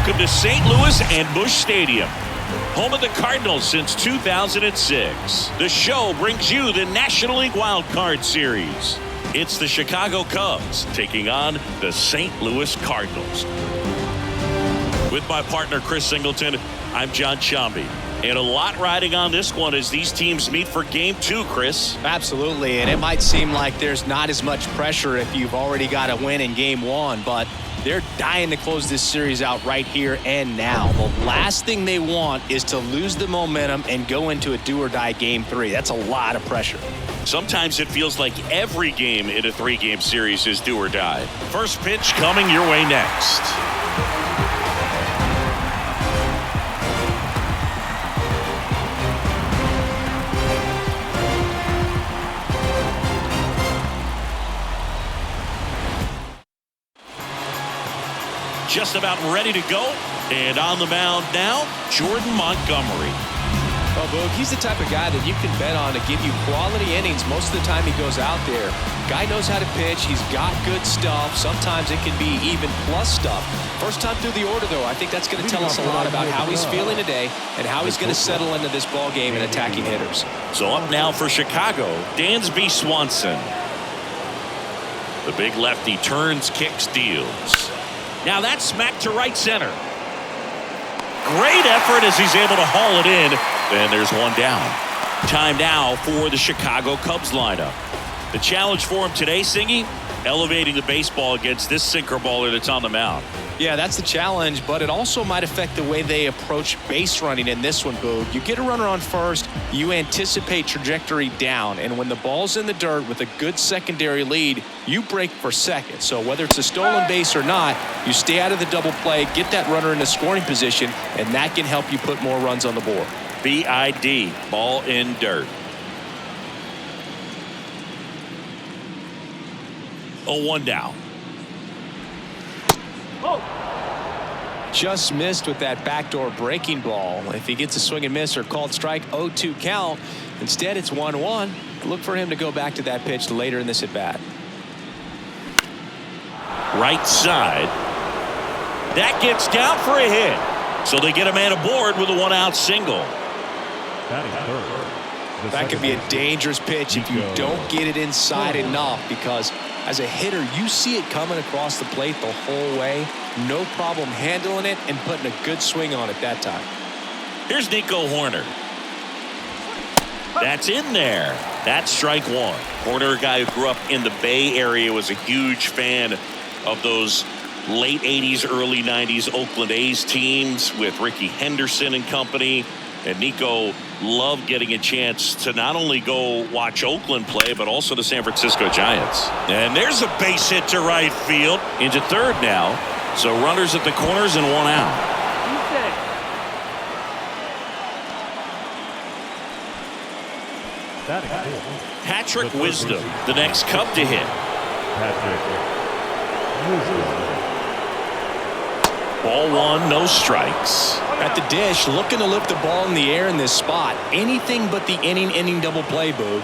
Welcome to St. Louis and Busch Stadium, home of the Cardinals since 2006. The show brings you the National League Wildcard Series. It's the Chicago Cubs taking on the St. Louis Cardinals. With my partner Chris Singleton, I'm John Chambi. And a lot riding on this one as these teams meet for Game 2, Chris. Absolutely, and it might seem like there's not as much pressure if you've already got a win in Game 1, but they're dying to close this series out right here and now. The last thing they want is to lose the momentum and go into a do-or-die Game 3. That's a lot of pressure. Sometimes it feels like every game in a 3-game series is do or die. First pitch coming your way next. Just about ready to go, and on the mound now, Jordan Montgomery. Oh, Boog, he's the type of guy that you can bet on to give you quality innings most of the time he goes out there. Guy knows how to pitch. He's got good stuff. Sometimes it can be even plus stuff. First time through the order, though, I think that's going to tell us a lot about how he's feeling today and how he's going to settle into this ball game and attacking hitters. So up now for Chicago, Dansby Swanson. The big lefty turns, kicks, deals. Now that's smacked to right center. Great effort as he's able to haul it in. And there's one down. Time now for the Chicago Cubs lineup. The challenge for him today, Singy, elevating the baseball against this sinker baller that's on the mound. Yeah, that's the challenge, but it also might affect the way they approach base running in this one, Boog. You get a runner on first, you anticipate trajectory down, and when the ball's in the dirt with a good secondary lead, you break for second. So whether it's a stolen base or not, you stay out of the double play, get that runner in a scoring position, and that can help you put more runs on the board. BID, ball in dirt. 0-1 down. Just missed with that backdoor breaking ball. If he gets a swing and miss or called strike, 0-2 count. Instead, it's 1-1. Look for him to go back to that pitch later in this at bat. Right side. That gets down for a hit. So they get a man aboard with a 1-out single. That could be a dangerous pitch if you don't get it inside enough, because as a hitter, you see it coming across the plate the whole way. No problem handling it and putting a good swing on it that time. Here's Nico Hoerner. That's in there. That's strike one. Hoerner, a guy who grew up in the Bay Area, was a huge fan of those late 80s, early 90s Oakland A's teams with Rickey Henderson and company. And Nico loved getting a chance to not only go watch Oakland play, but also the San Francisco Giants. And there's a base hit to right field. Into third now. So runners at the corners and 1 out. Patrick Wisdom, the next Cub to hit. Ball one, no strikes. At the dish, looking to lift the ball in the air in this spot. Anything but the inning double play, Boog.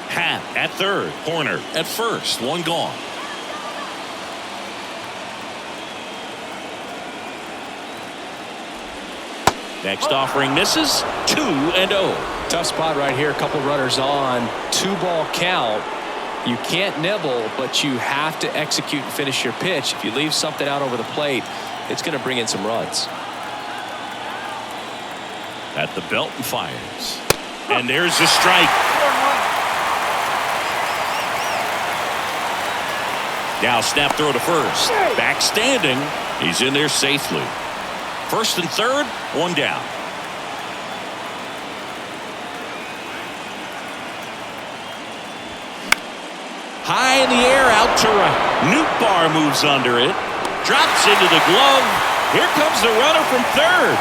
Happ at third, Hoerner at first, one gone. Next offering misses, 2-0. Tough spot right here, a couple runners on, 2-ball count. You can't nibble, but you have to execute and finish your pitch. If you leave something out over the plate, it's going to bring in some runs. At the belt and fires. And there's a strike. Now snap throw to first. Back standing. He's in there safely. First and third, one down. High in the air, out to right. Nootbaar moves under it. Drops into the glove. Here comes the runner from third.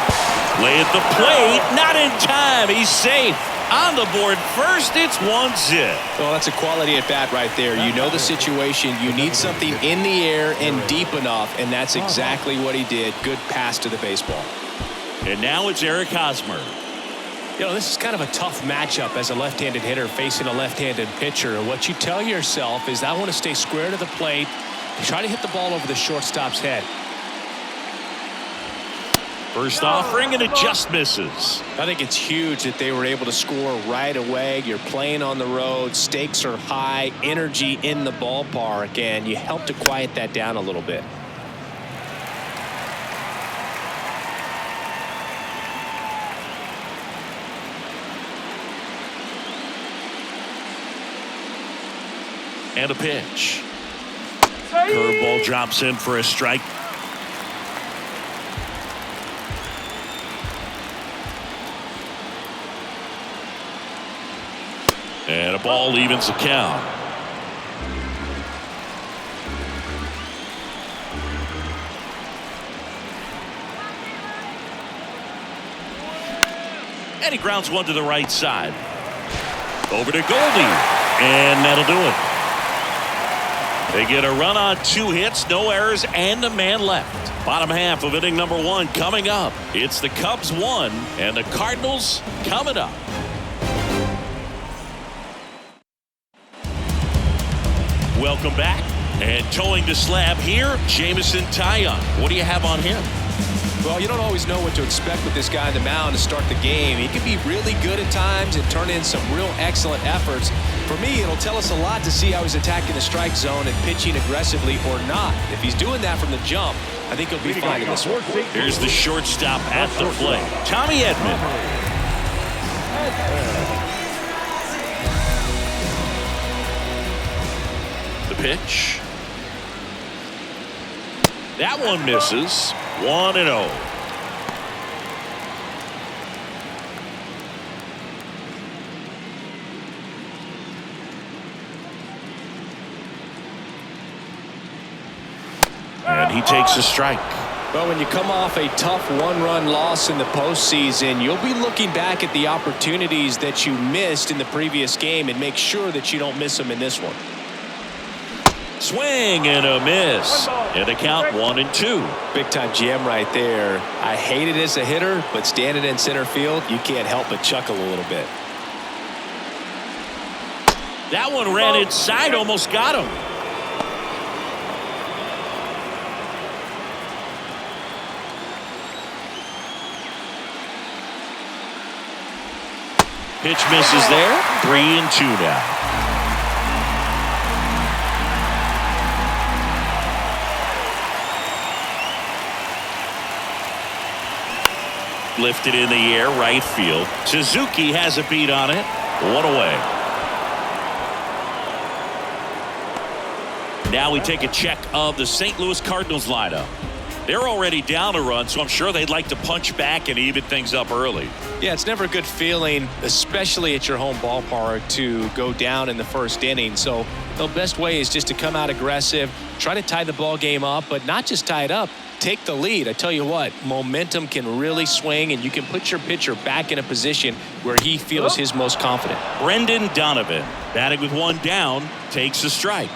Lay at the plate. Not in time. He's safe. On the board first, it's 1-0. Well, that's a quality at bat right there. You know the situation. You need something in the air and deep enough, and that's exactly what he did. Good pass to the baseball. And now it's Eric Hosmer. You know, this is kind of a tough matchup as a left-handed hitter facing a left-handed pitcher. What you tell yourself is I want to stay square to the plate, Try to hit the ball over the shortstop's head. First offering, and it just misses. I think it's huge that they were able to score right away. You're playing on the road. Stakes are high. Energy in the ballpark. And you help to quiet that down a little bit. And a pitch. Curveball drops in for a strike. And a ball evens the count. And he grounds one to the right side. Over to Goldie. And that'll do it. They get a run on 2 hits, no errors, and a man left. Bottom half of inning number 1 coming up. It's the Cubs 1 and the Cardinals coming up. Welcome back. And towing the slab here, Jameson Taillon. What do you have on him? Well, you don't always know what to expect with this guy on the mound to start the game. He can be really good at times and turn in some real excellent efforts. For me, it'll tell us a lot to see how he's attacking the strike zone and pitching aggressively or not. If he's doing that from the jump, I think he'll be fine in this one. Here's the shortstop at the plate, Tommy Edman. The pitch. That one misses. 1-0. And he takes a strike. Well, when you come off a tough one-run loss in the postseason, you'll be looking back at the opportunities that you missed in the previous game and make sure that you don't miss them in this one. Swing and a miss. And a count 1-2. Big time jam right there. I hate it as a hitter, but standing in center field, you can't help but chuckle a little bit. That one ran inside, almost got him. Pitch misses there. 3-2 now. Lifted in the air, right field. Suzuki has a beat on it. 1 away. Now we take a check of the St. Louis Cardinals lineup. They're already down a run, so I'm sure they'd like to punch back and even things up early. Yeah, it's never a good feeling, especially at your home ballpark, to go down in the first inning. So the best way is just to come out aggressive, try to tie the ball game up, but not just tie it up. Take the lead. I tell you what, momentum can really swing, and you can put your pitcher back in a position where he feels his most confident. Brendan Donovan, batting with 1 down, takes a strike.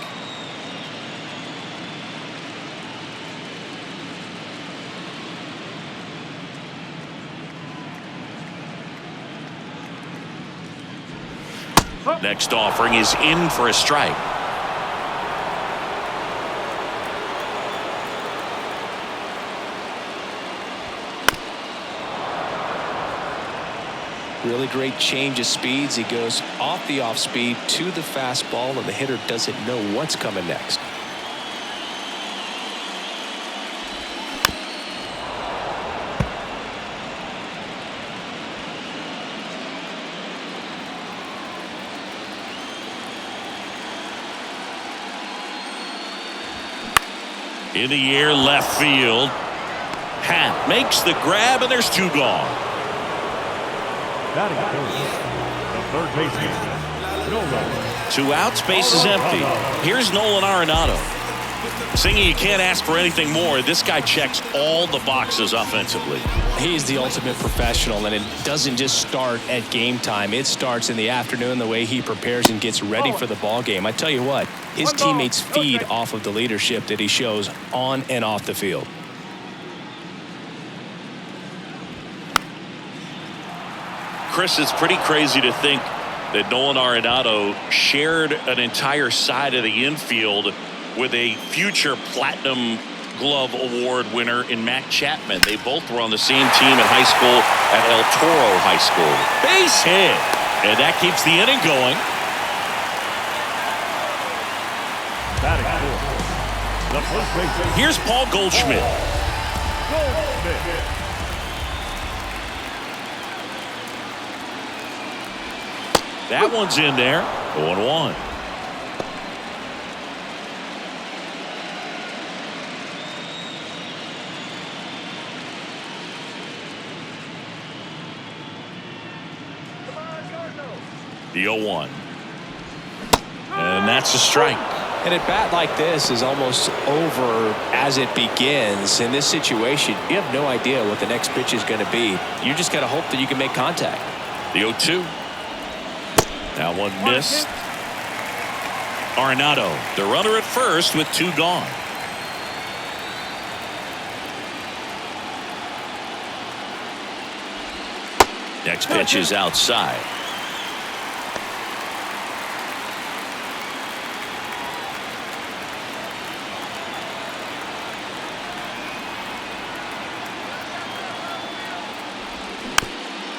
Next offering is in for a strike. Really great change of speeds. He goes off the off speed to the fastball, and the hitter doesn't know what's coming next. In the air, left field. Happ makes the grab, and there's 2 gone. Batting first, the third baseman, Nolan. 2 outs, base is empty. Here's Nolan Arenado. Singy, you can't ask for anything more. This guy checks all the boxes offensively. He's the ultimate professional, and it doesn't just start at game time. It starts in the afternoon, the way he prepares and gets ready for the ball game. I tell you what, his teammates feed off of the leadership that he shows on and off the field. Chris, it's pretty crazy to think that Nolan Arenado shared an entire side of the infield with a future Platinum Glove Award winner in Matt Chapman. They both were on the same team in high school at El Toro High School. Base hit, and that keeps the inning going. Here's Paul Goldschmidt. That one's in there. 0-1. The 0-1. And that's a strike. And a bat like this is almost over as it begins. In this situation, you have no idea what the next pitch is going to be. You just got to hope that you can make contact. The 0-2. That one missed. Arenado, the runner at first with 2 gone. Next pitch is outside.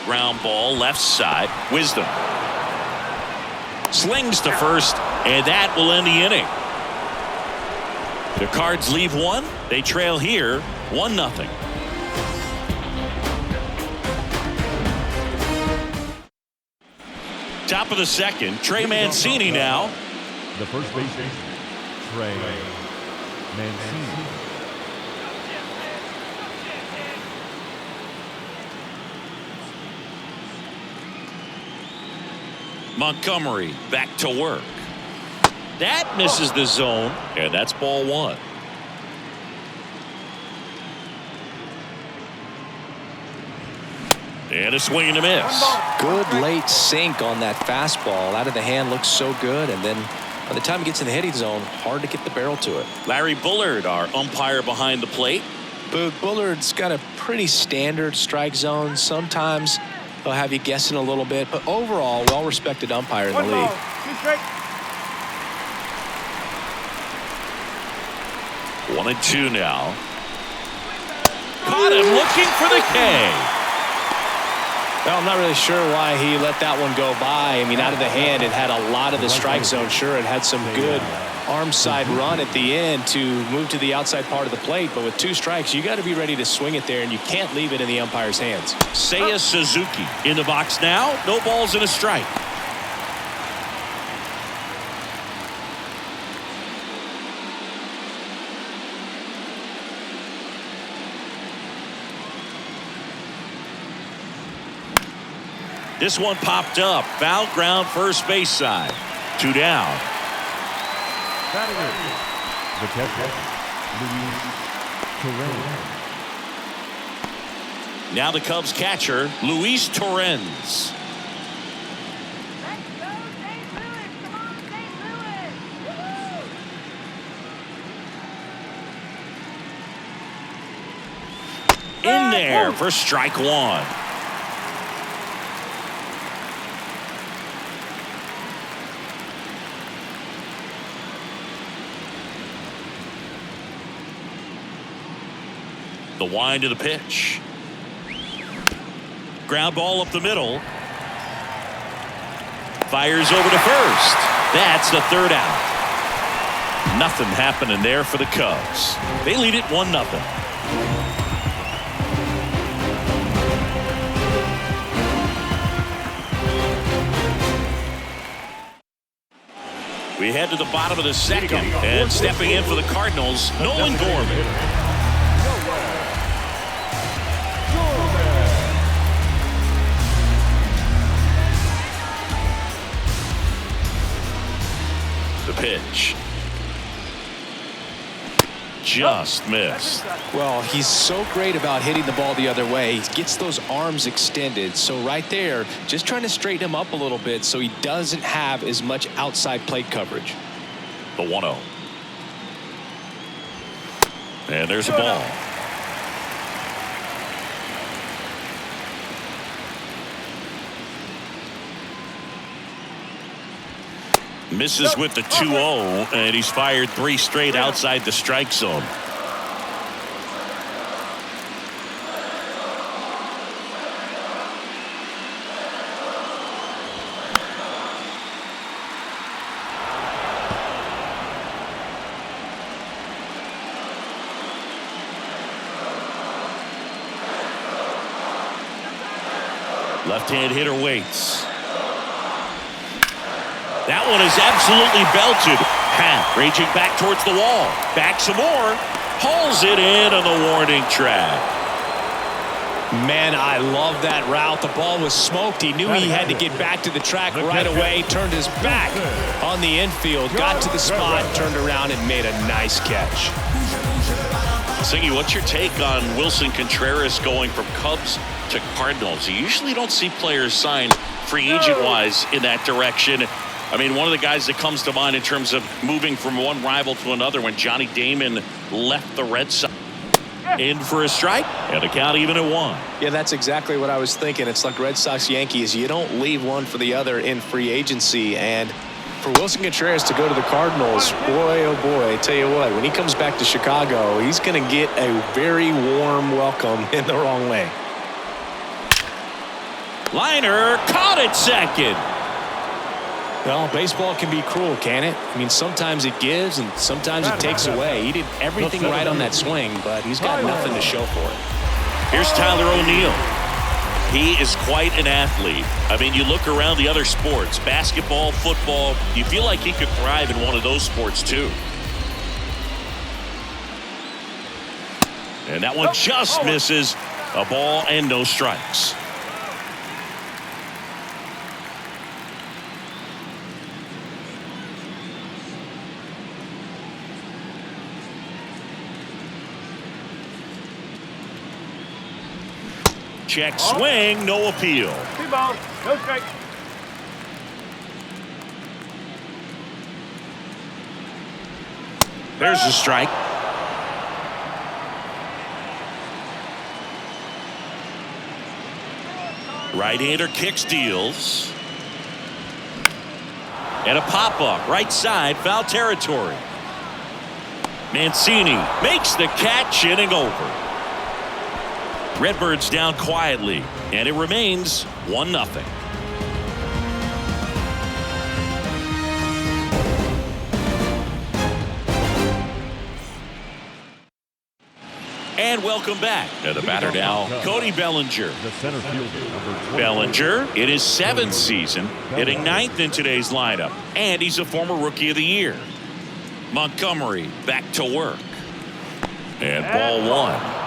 Ground ball left side. Wisdom slings to first, and that will end the inning. The Cards leave one. They trail here 1-0. Top of the second. Trey Mancini now. The first baseman, Trey Mancini. Montgomery back to work. That misses the zone, and that's ball 1. And a swing and a miss. Good late sink on that fastball. Out of the hand, looks so good, and then by the time it gets in the hitting zone, hard to get the barrel to it. Larry Bullard, our umpire behind the plate. Bullard's got a pretty standard strike zone. Sometimes he'll have you guessing a little bit, but overall, well-respected umpire in the league. 1-2 now. Caught him looking for the K. Well, I'm not really sure why he let that one go by. I mean, out of the hand, it had a lot of the strike zone. Sure, it had some good arm side run at the end to move to the outside part of the plate, but with 2 strikes, you got to be ready to swing it there, and you can't leave it in the umpire's hands. Seiya Suzuki in the box now. No balls and a strike. This one popped up. Foul ground first base side. 2 down. The catcher, Luis Torrens. Now the Cubs catcher, Luis Torrens. In there for strike 1. The wind of the pitch. Ground ball up the middle. Fires over to first. That's the 3rd out. Nothing happening there for the Cubs. They lead it 1-0. We head to the bottom of the second, and stepping in for the Cardinals, Nolan Gorman. The pitch. Just missed. Well, he's so great about hitting the ball the other way. He gets those arms extended. So right there, just trying to straighten him up a little bit so he doesn't have as much outside plate coverage. The 1-0. And there's a ball. Misses with the 2-0, and he's fired 3 straight outside the strike zone. Left-hand hitter waits. That one is absolutely belted. Hat raging back towards the wall. Back some more. Hauls it in on the warning track. Man, I love that route. The ball was smoked. He knew he had to get back to the track right away. Turned his back on the infield. Got to the spot, turned around, and made a nice catch. Singy, what's your take on Wilson Contreras going from Cubs to Cardinals? You usually don't see players sign free agent-wise in that direction. I mean, one of the guys that comes to mind in terms of moving from one rival to another when Johnny Damon left the Red Sox. In for a strike, and a count even at 1. Yeah, that's exactly what I was thinking. It's like Red Sox Yankees. You don't leave one for the other in free agency. And for Wilson Contreras to go to the Cardinals, boy, oh boy, I tell you what, when he comes back to Chicago, he's going to get a very warm welcome in the wrong way. Liner caught it second. Well, baseball can be cruel, can it? I mean, sometimes it gives and sometimes it takes away. He did everything right on that swing, but he's got nothing to show for it. Here's Tyler O'Neill. He is quite an athlete. I mean, you look around the other sports, basketball, football, you feel like he could thrive in one of those sports too. And that one just misses. A ball and no strikes. Check swing, no appeal. 2 balls, no strike. There's a strike. Right-hander kick steals. And a pop-up, right side, foul territory. Mancini makes the catch, inning over. Redbirds down quietly, and it remains 1-0. And welcome back to the batter now, Cody Bellinger. The center fielder, number 20. Bellinger in his 7th season, hitting 9th in today's lineup, and he's a former Rookie of the Year. Montgomery back to work. And ball 1.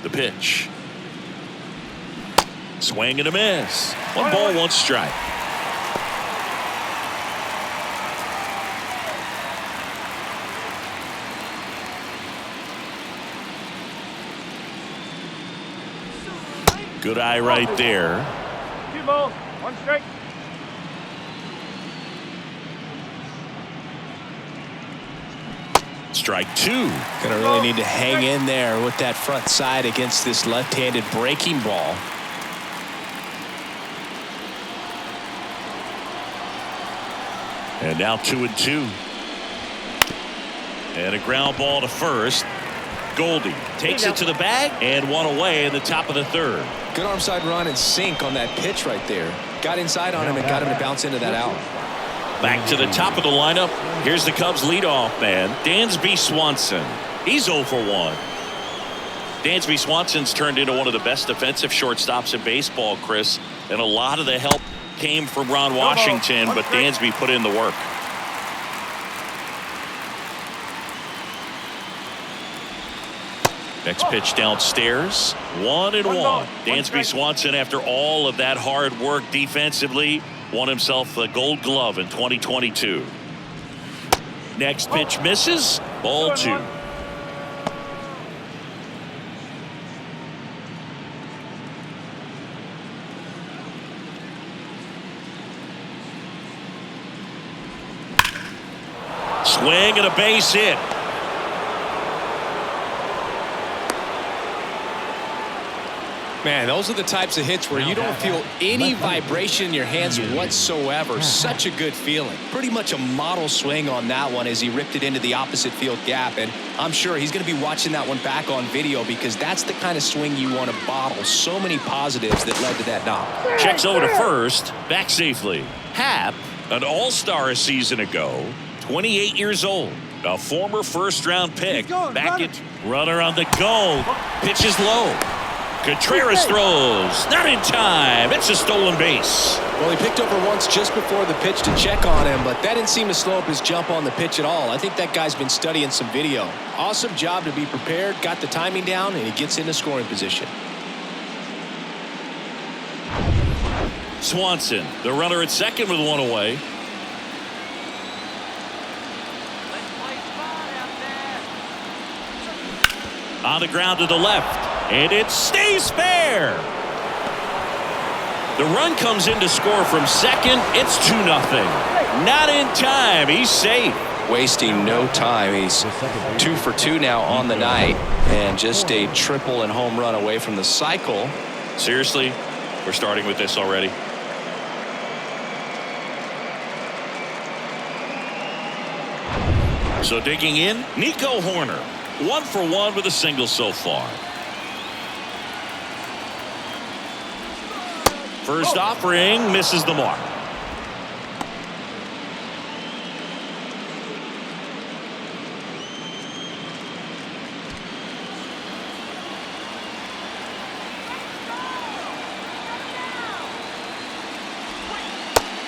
The pitch. Swing and a miss. 1 ball, 1 strike. Good eye right there. 2 balls, 1 strike. Strike 2. Gonna really need to hang in there with that front side against this left-handed breaking ball. And now 2-2. And a ground ball to first. Goldie takes it to the bag and 1 away in the top of the 3rd. Good arm side run and sink on that pitch right there. Got inside on him and got him to bounce into that out. Back to the top of the lineup. Here's the Cubs leadoff man, Dansby Swanson. He's 0 for 1. Dansby Swanson's turned into one of the best defensive shortstops in baseball, Chris. And a lot of the help came from Ron Washington, but Dansby put in the work. Next pitch downstairs. 1-1. Dansby Swanson, after all of that hard work defensively, won himself the Gold Glove in 2022. Next pitch misses. Ball 2. Swing and a base hit. Man, those are the types of hits where you don't feel any vibration in your hands whatsoever. Such a good feeling. Pretty much a model swing on that one as he ripped it into the opposite field gap. And I'm sure he's going to be watching that one back on video because that's the kind of swing you want to bottle. So many positives that led to that knock. Checks over to first, back safely. Happ, an all-star a season ago, 28 years old. A former first-round pick. Back it. Runner on the go. Pitches low. Contreras throws. Not in time. It's a stolen base. Well, he picked over once just before the pitch to check on him, but that didn't seem to slow up his jump on the pitch at all. I think that guy's been studying some video. Awesome job to be prepared, got the timing down, and he gets into scoring position. Swanson, the runner at second with one away. On the ground to the left, and it stays fair. The run comes in to score from second. It's 2-0. Not in time. He's safe. Wasting no time. He's 2 for 2 now on the night, and just a triple and home run away from the cycle. Seriously, we're starting with this already. So digging in, Nico Horner. 1 for 1 with a single so far. First offering misses the mark.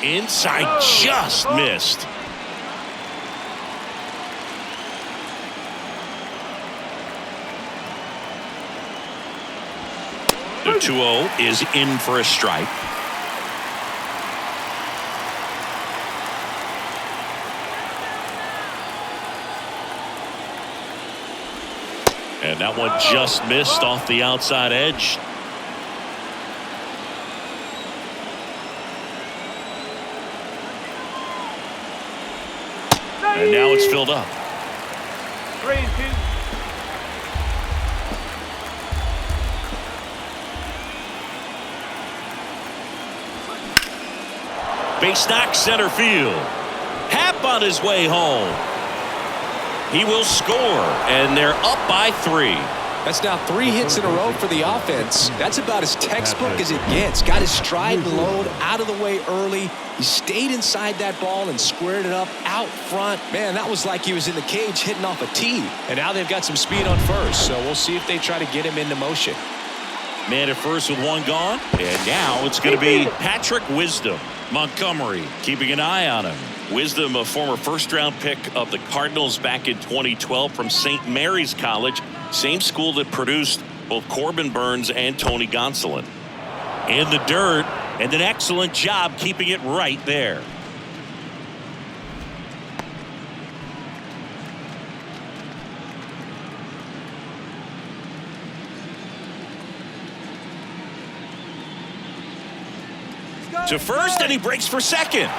Inside, just missed. The 2-0 is in for a strike. And that one just missed off the outside edge. And now it's filled up. 3-2. Base knock center field. Happ on his way home. He will score, and they're up by 3. That's now 3 hits in a row for the offense. That's about as textbook as it gets. Got his stride and load out of the way early. He stayed inside that ball and squared it up out front. Man, that was like he was in the cage hitting off a tee. And now they've got some speed on first, so we'll see if they try to get him into motion. Man at first with one gone, and now it's going to be Patrick Wisdom. Montgomery keeping an eye on him. Wisdom, a former first-round pick of the Cardinals back in 2012 from St. Mary's College, same school that produced both Corbin Burns and Tony Gonsolin. In the dirt, and an excellent job keeping it right there. To first, and he breaks for second.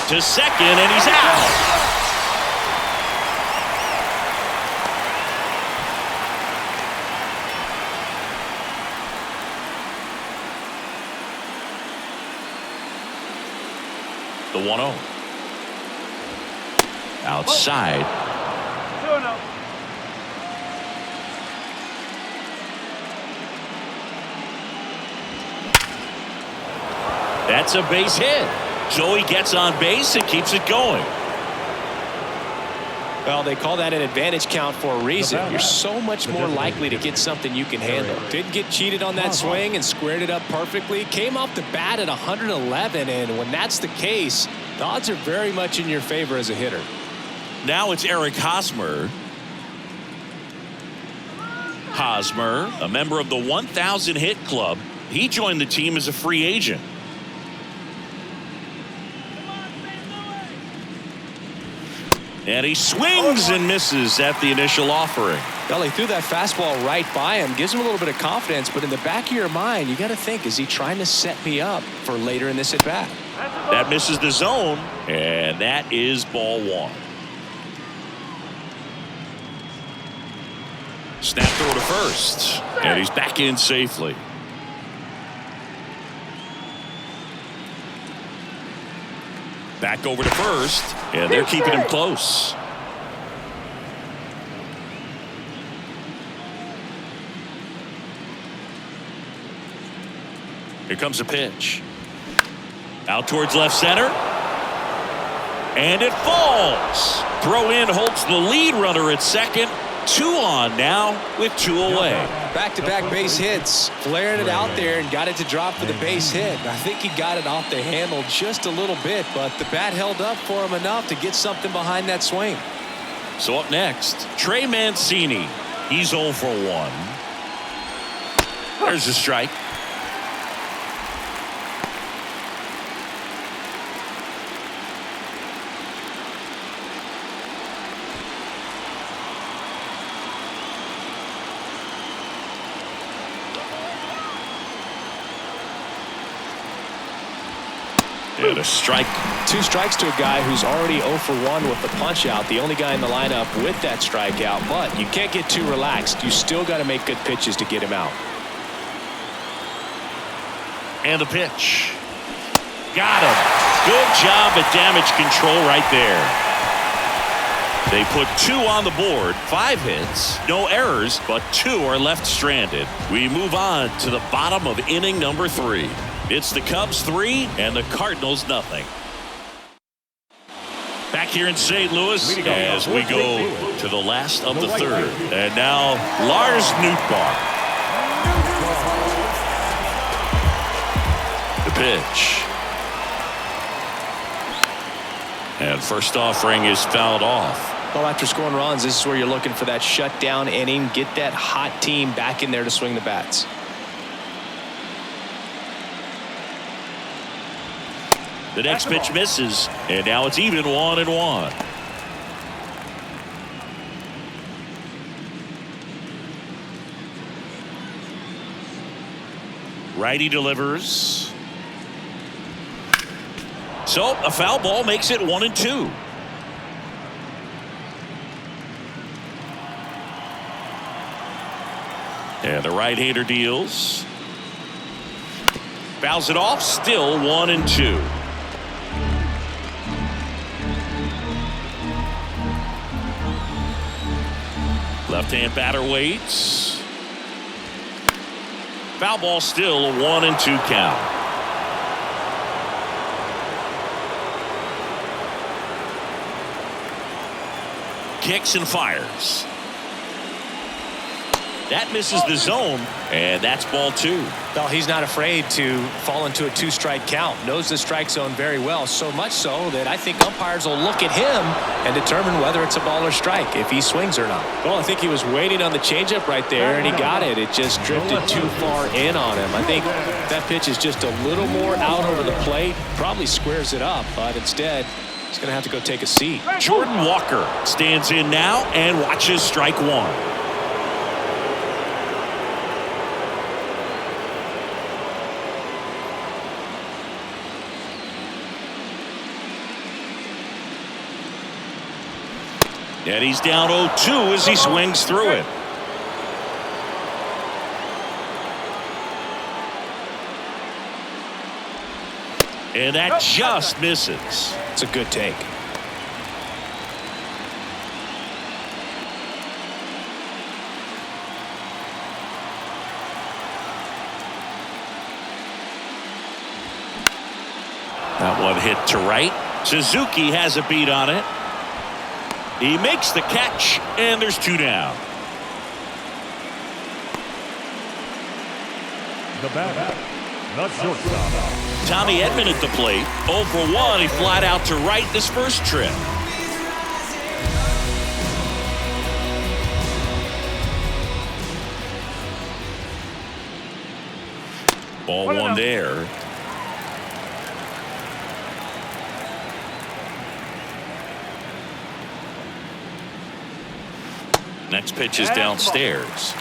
To second, and he's out. The 1-0. Outside. 2-0. That's a base hit. Joey gets on base and keeps it going. Well, they call that an advantage count for a reason. You're so much more likely to get something you can handle. Didn't get cheated on that swing and squared it up perfectly. Came off the bat at 111, and when that's the case, the odds are very much in your favor as a hitter. Now it's Eric Hosmer. Hosmer, a member of the 1,000 hit club. He joined the team as a free agent. And he swings and misses at the initial offering. Well, he threw that fastball right by him. Gives him a little bit of confidence, but in the back of your mind, you got to think, is he trying to set me up for later in this at bat? That misses the zone, and that is ball 1. Snap throw to first. And he's back in safely. Back over to first. And they're keeping him close. Here comes a pitch. Out towards left center. And it falls. Throw in holds the lead runner at second. 2 on now with 2 away. Back-to-back base hits. Flaring it out there and got it to drop for the base hit. I think he got it off the handle just a little bit, but the bat held up for him enough to get something behind that swing. So up next, Trey Mancini. He's 0 for 1. There's a strike. And a strike. 2 strikes to a guy who's already 0 for 1 with the punch out. The only guy in the lineup with that strikeout. But you can't get too relaxed. You still got to make good pitches to get him out. And the pitch. Got him. Good job at damage control right there. They put 2 on the board, 5 hits, no errors, but 2 are left stranded. We move on to the bottom of inning number 3. It's the Cubs 3 and the Cardinals nothing. Back here in St. Louis as we go to the last of the 3rd. And now Lars Nootbaar. The pitch. And first offering is fouled off. Well, after scoring runs, this is where you're looking for that shutdown inning. Get that hot team back in there to swing the bats. The next pitch misses, and now it's even 1-1. Righty delivers. So a foul ball makes it 1-2. And the right-hander deals. Fouls it off, still 1-2. Left-hand batter waits. Foul ball, still a 1-2 count. Kicks and fires. That misses the zone, and that's ball 2. Well, he's not afraid to fall into a 2-strike count. Knows the strike zone very well, so much so that I think umpires will look at him and determine whether it's a ball or strike, if he swings or not. Well, I think he was waiting on the changeup right there, and he got it. It just drifted too far in on him. I think that pitch is just a little more out over the plate. Probably squares it up, but instead, he's going to have to go take a seat. Jordan Walker stands in now and watches strike 1. And he's down 0-2 as he swings through it. And that just misses. It's a good take. That one hit to right. Suzuki has a beat on it. He makes the catch, and there's 2 down. The batter, the shortstop. Tommy Edman at the plate. 0 for 1. He flied out to right this first trip. Ball 1 there. Next pitch is downstairs.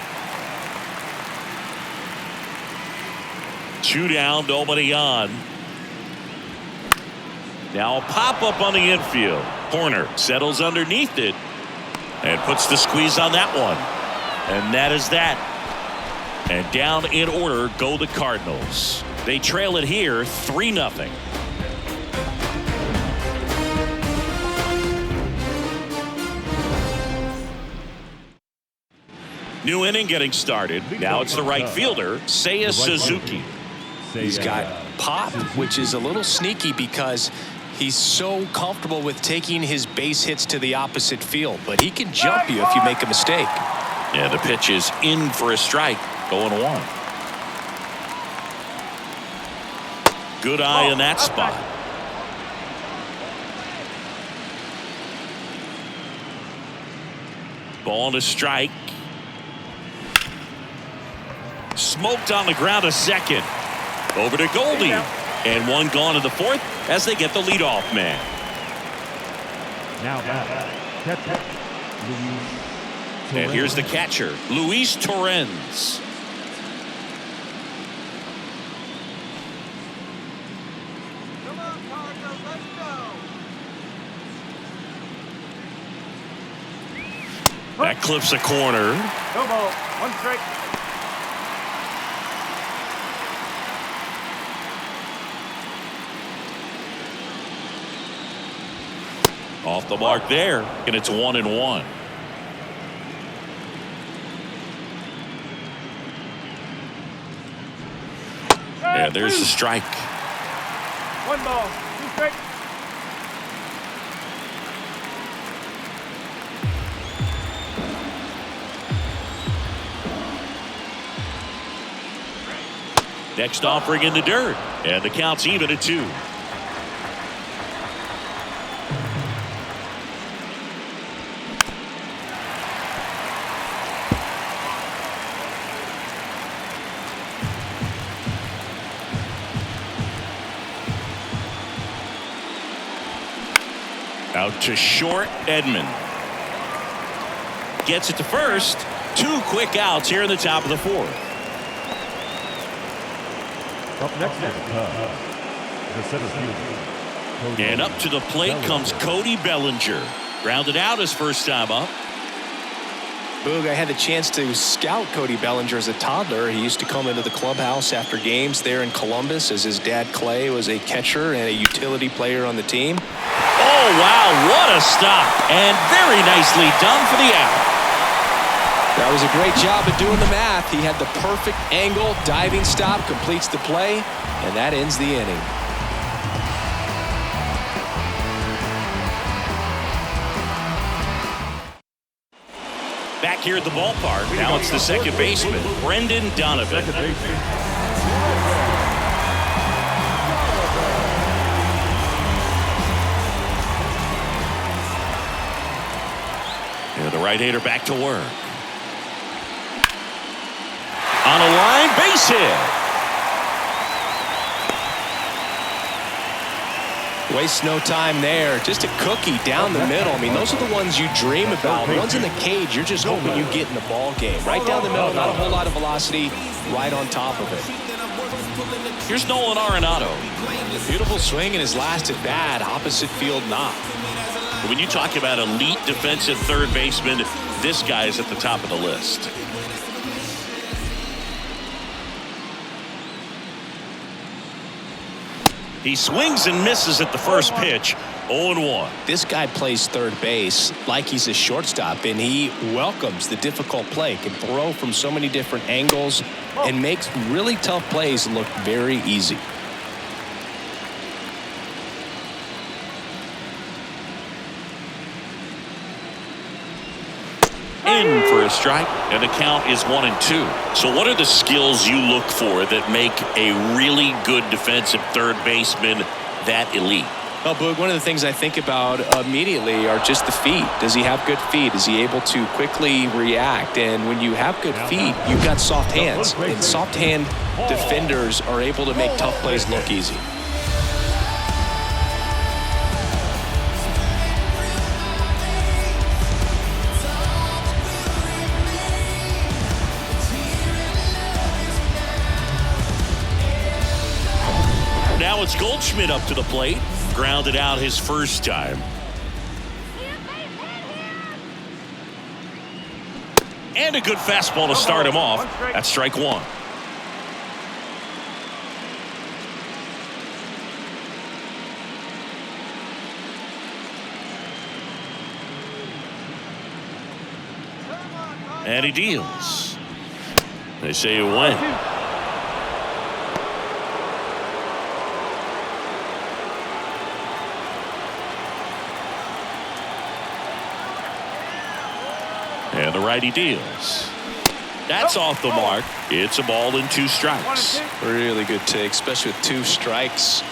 2 down, nobody on. Now a pop-up on the infield. Horner settles underneath it and puts the squeeze on that one. And that is that. And down in order go the Cardinals. They trail it here 3-0. New inning getting started. Now it's the right fielder, Seiya Suzuki. He's got pop, which is a little sneaky because he's so comfortable with taking his base hits to the opposite field, but he can jump you if you make a mistake. Yeah, the pitch is in for a strike, going 1. Good eye in that spot. Ball to strike. Smoked on the ground to second. Over to Goldie. And 1 gone in the 4th as they get the leadoff man. Now catcher, And here's the catcher, Luis Torrens. Come on, Cardinals, let's go. That clips a corner. No ball. 1 strike. Off the mark there, and it's 1-1. And there's the strike. 1 ball. 2 strikes. Next offering in the dirt, and the count's even at 2. Out to short, Edman. Gets it to first. 2 quick outs here in the top of the 4th. up next is the center fielder. And up to the plate comes Cody Bellinger. Grounded out his first time up. Boog, I had the chance to scout Cody Bellinger as a toddler. He used to come into the clubhouse after games there in Columbus, as his dad Clay was a catcher and a utility player on the team. Oh, wow, what a stop. And very nicely done for the out. That was a great job of doing the math. He had the perfect angle, diving stop, completes the play, and that ends the inning. Back here at the ballpark, now it's the second baseman, Brendan Donovan. And the right-hander back to work. On a line, base hit. Wastes no time there. Just a cookie down the middle. I mean, those are the ones you dream about. The ones in the cage, you're just hoping you get in the ball game. Right down the middle, not a whole lot of velocity, right on top of it. Here's Nolan Arenado. Beautiful swing in his last at bat, opposite field knock. When you talk about elite defensive third baseman, this guy is at the top of the list. He swings and misses at the first pitch. 0-1. This guy plays third base like he's a shortstop, and he welcomes the difficult play. Can throw from so many different angles and makes really tough plays look very easy. In for a strike, and the count is 1-2. So what are the skills you look for that make a really good defensive third baseman that elite? Well, Boog, one of the things I think about immediately are just the feet. Does he have good feet? Is he able to quickly react? And when you have good feet, you've got soft hands. And soft hand defenders are able to make tough plays look easy. Now it's Goldschmidt up to the plate. Grounded out his first time. And a good fastball to start him off. That's strike one. And he deals. They say he went. And the righty deals. That's off the mark. It's a ball and 2 strikes. Really good take, especially with 2 strikes.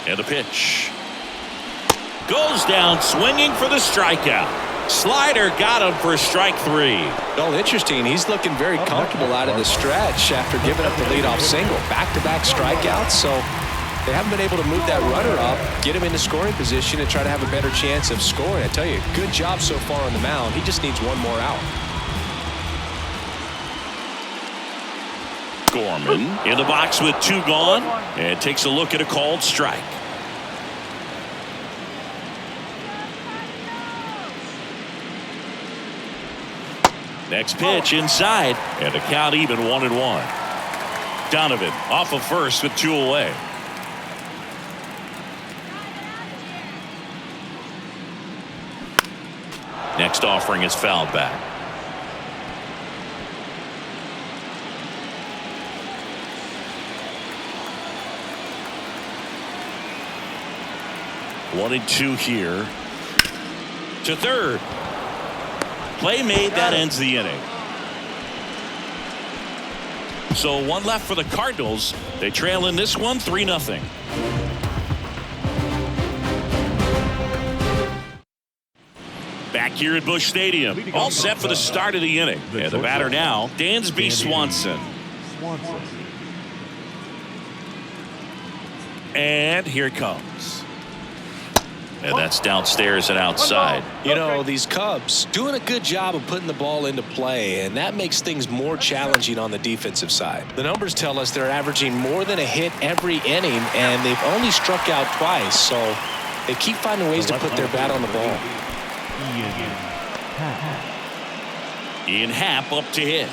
And the pitch. Goes down swinging for the strikeout. Slider got him for strike 3. Well, interesting. He's looking very comfortable out of the stretch after giving up the leadoff single. Back-to-back strikeouts, so they haven't been able to move that runner up, get him into scoring position, and try to have a better chance of scoring. I tell you, good job so far on the mound. He just needs one more out. Gorman in the box with 2 gone and takes a look at a called strike. Next pitch inside, and the count even 1-1. Donovan off of first with 2 away. Next offering is fouled back. One and 2 here. To third. Play made, that ends the inning. So 1 left for the Cardinals. They trail in this one 3-0. Back here at Busch Stadium. All set for the start of the inning. And the batter now, Dansby Swanson. And here it comes. And that's downstairs and outside. You know, these Cubs doing a good job of putting the ball into play, and that makes things more challenging on the defensive side. The numbers tell us they're averaging more than a hit every inning, and they've only struck out twice, so they keep finding ways to put their bat on the ball. Ian Happ up to hit.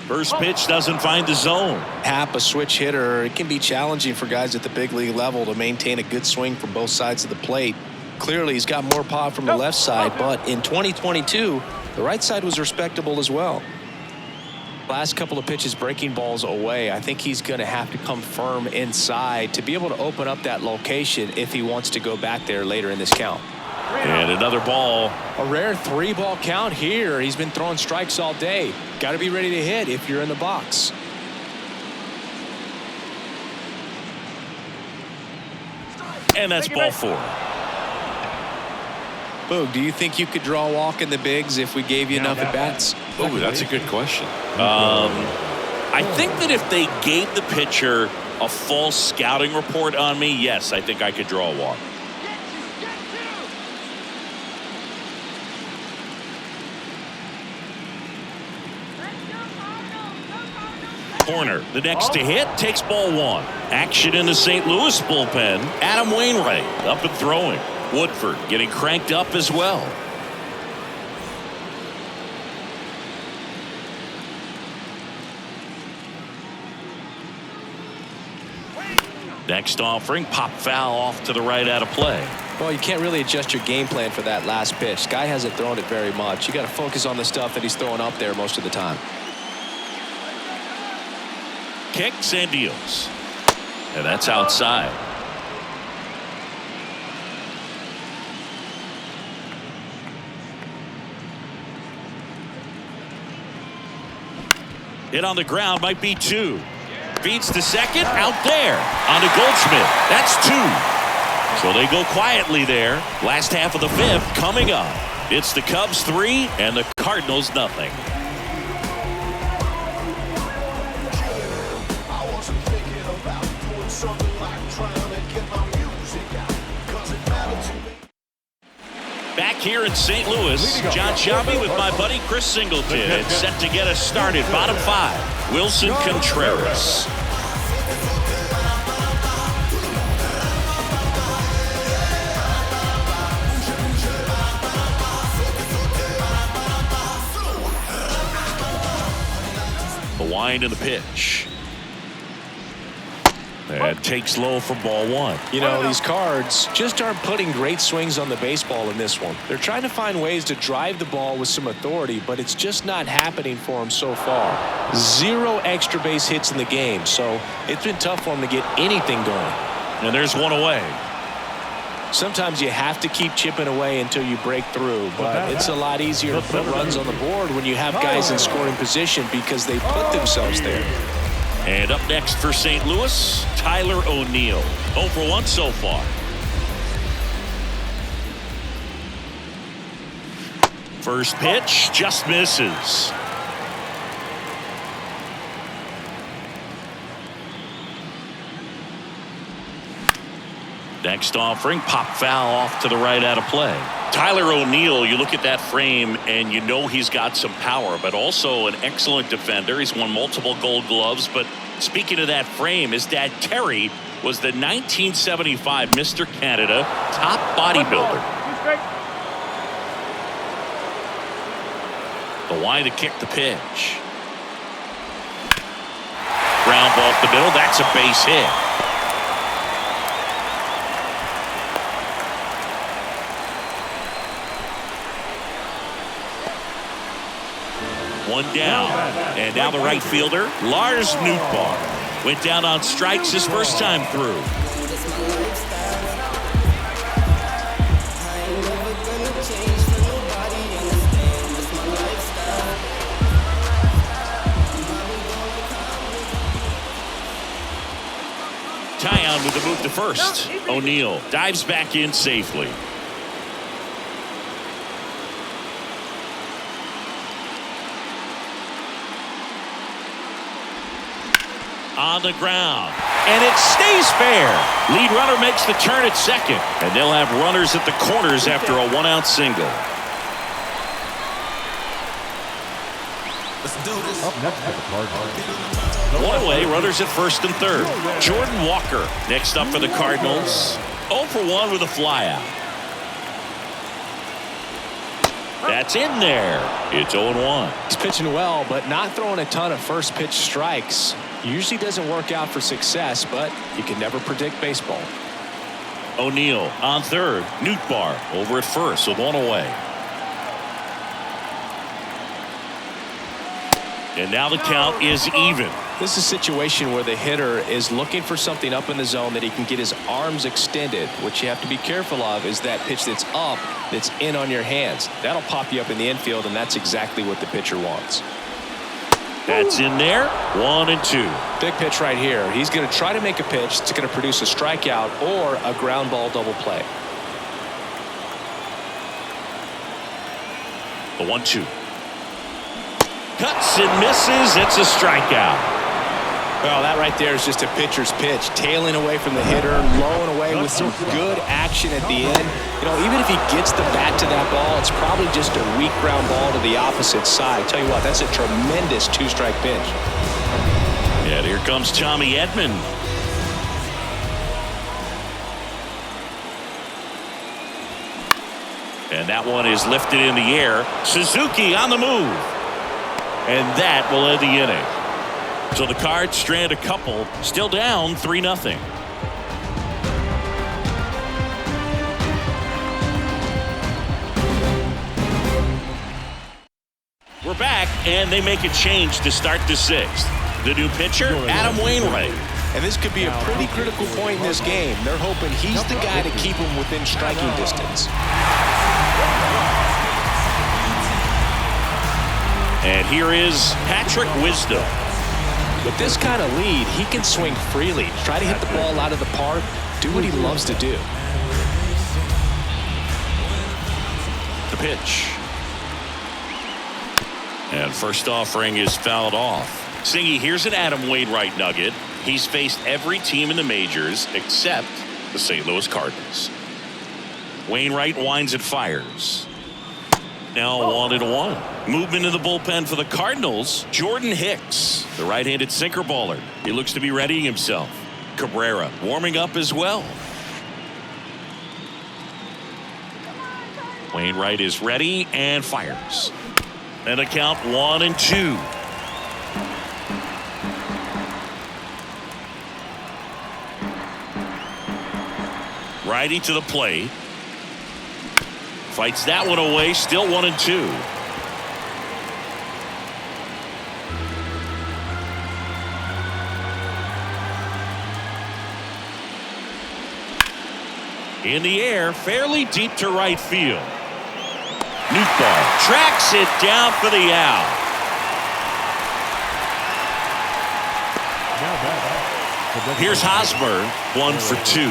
First pitch doesn't find the zone. Happ, a switch hitter, it can be challenging for guys at the big league level to maintain a good swing from both sides of the plate. Clearly, he's got more pop from the left side, but in 2022, the right side was respectable as well. Last couple of pitches breaking balls away. I think he's going to have to come firm inside to be able to open up that location if he wants to go back there later in this count. And another ball. A rare 3-ball count here. He's been throwing strikes all day. Got to be ready to hit if you're in the box. And that's ball 4. Boog, do you think you could draw a walk in the bigs if we gave you enough at-bats? Oh, that's a good question. I think that if they gave the pitcher a false scouting report on me, yes, I think I could draw a walk. Corner, the next to hit, takes ball 1. Action in the St. Louis bullpen. Adam Wainwright up and throwing. Woodford getting cranked up as well. Next offering, pop foul off to the right out of play. Well, you can't really adjust your game plan for that last pitch. Guy hasn't thrown it very much. You got to focus on the stuff that he's throwing up there most of the time. Kicks and deals. And that's outside. Hit on the ground, might be 2. Feeds to second, out there. On to Goldschmidt. That's 2. So they go quietly there. Last half of the 5th coming up. It's the Cubs 3 and the Cardinals nothing. back here in St. Louis. John Shelby with my buddy Chris Singleton. It's set to get us started. Bottom 5, Wilson Contreras. The wind and the pitch. And takes low for ball 1. You know, these Cards just aren't putting great swings on the baseball in this one. They're trying to find ways to drive the ball with some authority, but it's just not happening for them so far. 0 extra base hits in the game, so it's been tough for them to get anything going. And there's one away. Sometimes you have to keep chipping away until you break through, but it's a lot easier to put runs on the board when you have guys in scoring position because they put themselves there. And up next for St. Louis, Tyler O'Neill. 0 for 1 so far. First pitch just misses. Next offering, pop foul off to the right out of play. Tyler O'Neill, you look at that frame and you know he's got some power, but also an excellent defender. He's won multiple Gold Gloves. But speaking of that frame, his dad Terry was the 1975 Mr. Canada top bodybuilder. The wind to kick the pitch. Ground ball up the middle. That's a base hit. One down, and now the right fielder, Lars Nootbaar, went down on strikes his first time through. Tyon with the move to first. O'Neill dives back in safely. On the ground, and it stays fair. Lead runner makes the turn at second, and they'll have runners at the corners after a 1-out single. Up next for the Cardinals. One away, runners at first and third. Jordan Walker next up for the Cardinals. 0 for 1 with a flyout. That's in there. It's 0-1. He's pitching well, but not throwing a ton of first pitch strikes. Usually doesn't work out for success, but you can never predict baseball. O'Neill on third. Nootbaar over at first with 1 away. And now the count is even. This is a situation where the hitter is looking for something up in the zone that he can get his arms extended. What you have to be careful of is that pitch that's up, that's in on your hands. That'll pop you up in the infield, and that's exactly what the pitcher wants. That's in there. 1 and 2. Big pitch right here. He's going to try to make a pitch that's going to produce a strikeout or a ground ball double play. The 1-2. Cuts and misses. It's a strikeout. Well, that right there is just a pitcher's pitch, tailing away from the hitter, lowing away with some good action at the end. You know, even if he gets the bat to that ball, it's probably just a weak ground ball to the opposite side. Tell you what, that's a tremendous 2-strike pitch. And here comes Tommy Edman. And that one is lifted in the air. Suzuki on the move. And that will end the inning. So the Cards strand a couple, still down 3-0. We're back, and they make a change to start the 6th. The new pitcher, Adam Wainwright. And this could be a pretty critical point in this game. They're hoping he's the guy to keep him within striking distance. And here is Patrick Wisdom. With this kind of lead, he can swing freely, try to hit the ball out of the park, do what he loves to do. The pitch. And first offering is fouled off. Singy, here's an Adam Wainwright nugget. He's faced every team in the majors except the St. Louis Cardinals. Wainwright winds and fires. Now 1-1. Movement in the bullpen for the Cardinals. Jordan Hicks, the right-handed sinker baller. He looks to be readying himself. Cabrera warming up as well. Wainwright is ready and fires. And a count 1-2. Righty to the plate. Fights that one away. Still 1-2. In the air, fairly deep to right field. Newtbar tracks it down for the out. Here's Hosmer, 1 for 2.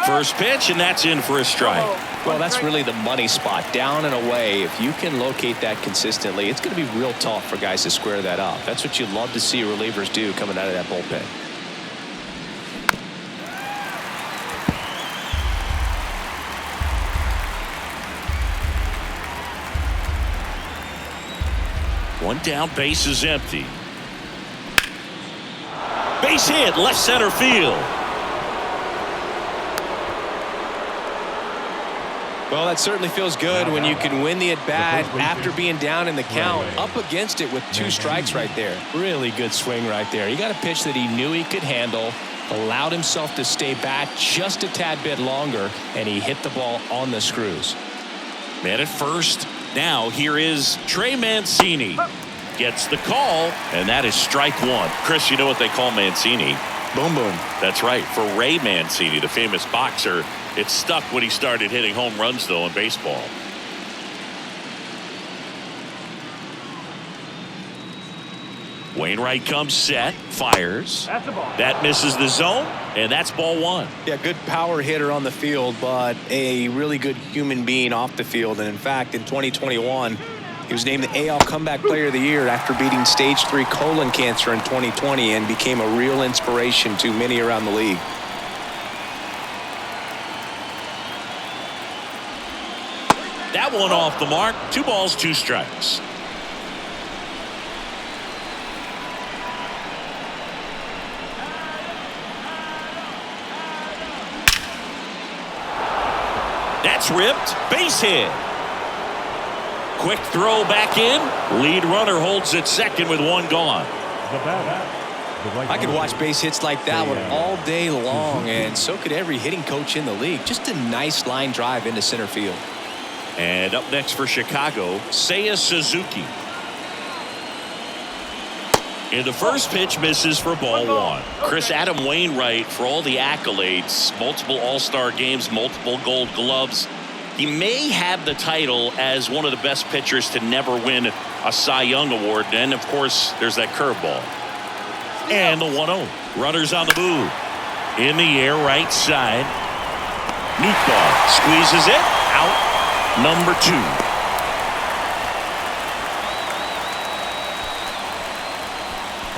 First pitch, and that's in for a strike. Well, that's really the money spot, down and away. If you can locate that consistently, it's going to be real tough for guys to square that up. That's what you'd love to see relievers do coming out of that bullpen. One down, base is empty. Base hit, left center field. Well, that certainly feels good when you can win the at-bat after being down in the count, up against it with 2 strikes right there. Really good swing right there. He got a pitch that he knew he could handle, allowed himself to stay back just a tad bit longer, and he hit the ball on the screws. Man at first. Now here is Trey Mancini. Gets the call, and that is strike 1. Chris, you know what they call Mancini? Boom, boom. That's right. For Ray Mancini, the famous boxer, it stuck when he started hitting home runs, though, in baseball. Wainwright comes set, fires. That's the ball. That misses the zone, and that's ball 1. Yeah, good power hitter on the field, but a really good human being off the field. And in fact, in 2021, he was named the AL Comeback Player of the Year after beating stage 3 colon cancer in 2020 and became a real inspiration to many around the league. That one off the mark. 2 balls, 2 strikes. That's ripped. Base hit. Quick throw back in. Lead runner holds at second with 1 gone. I could watch base hits like that one all day long, and so could every hitting coach in the league. Just a nice line drive into center field. And up next for Chicago, Seiya Suzuki. And the first pitch misses for ball 1. Chris, Adam Wainwright, for all the accolades, multiple All-Star games, multiple Gold Gloves, he may have the title as one of the best pitchers to never win a Cy Young Award. And, of course, there's that curveball. And the 1-0. Runners on the move. In the air, right side. Newtbar squeezes it. Out. Number 2.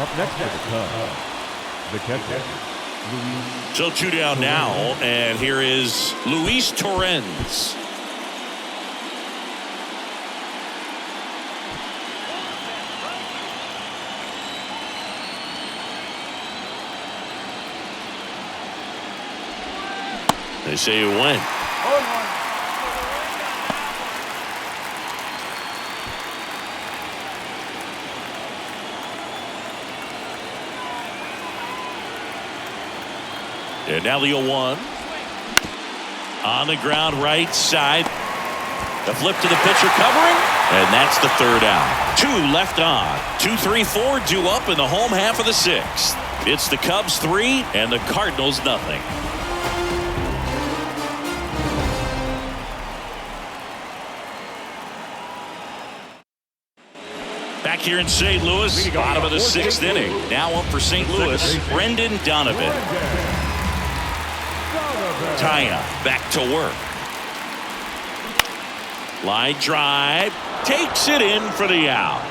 Up next for the Cubs, the catcher, Luis. So 2 down now, and here is Luis Torrens. They say you win. And now the 0-1. On the ground, right side. The flip to the pitcher covering. And that's the 3rd out. 2 left on. 2, 3, 4 due up in the home half of the 6th. It's the Cubs 3 and the Cardinals nothing. Back here in St. Louis, bottom of the 6th inning. Now up for St. Louis, Brendan Donovan. Taya back to work. Line drive. Takes it in for the out.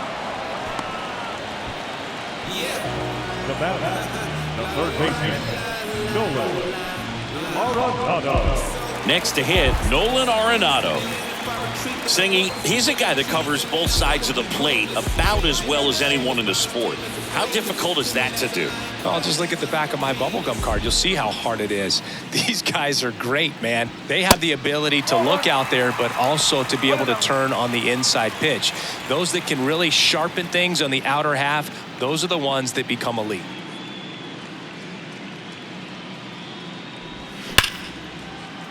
The batter, the third baseman, Nolan Arenado. Next to hit, Nolan Arenado. Singy, he's a guy that covers both sides of the plate about as well as anyone in the sport. How difficult is that to do? Oh, just look at the back of my bubblegum card. You'll see how hard it is. These guys are great, man. They have the ability to look out there, but also to be able to turn on the inside pitch. Those that can really sharpen things on the outer half, those are the ones that become elite.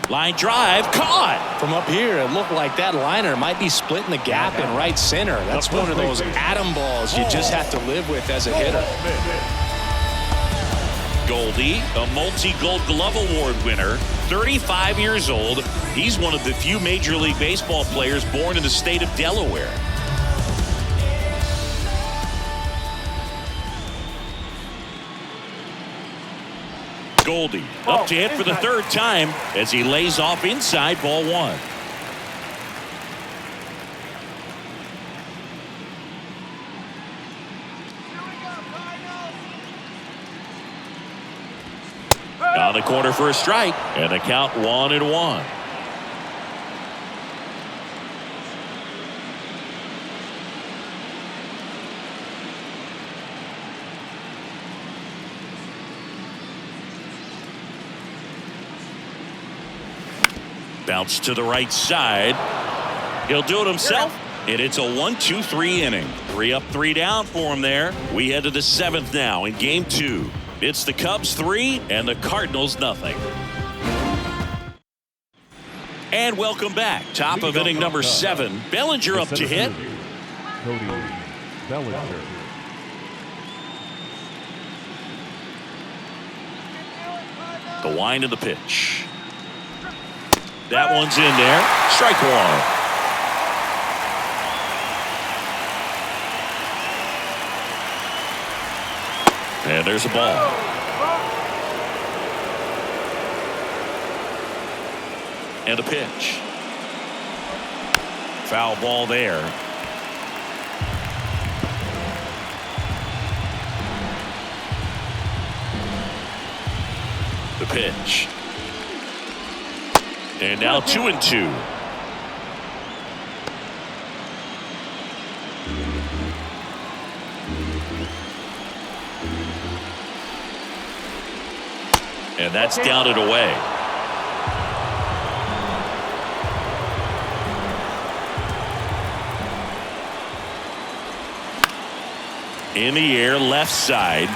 Line drive, caught. From up here, it looked like that liner might be splitting the gap in right center. That's one of those atom balls you just have to live with as a hitter. Goldie, a multi-Gold Glove Award winner, 35 years old. He's one of the few Major League Baseball players born in the state of Delaware. Goldie up to hit for the third time as he lays off inside, ball one. On the corner for a strike, and the count 1-1. Bounce to the right side. He'll do it himself, and it's a 1-2-3 inning. 3 up, 3 down for him there. We head to the 7th now in game 2. It's the Cubs 3 and the Cardinals nothing. And welcome back. Top of inning number 7. Bellinger up to hit. Cody Bellinger. The wind of the pitch. That one's in there. Strike one. And there's a ball. And a pitch. Foul ball there. The pitch. And now 2-2. And that's down and away. In the air, left side.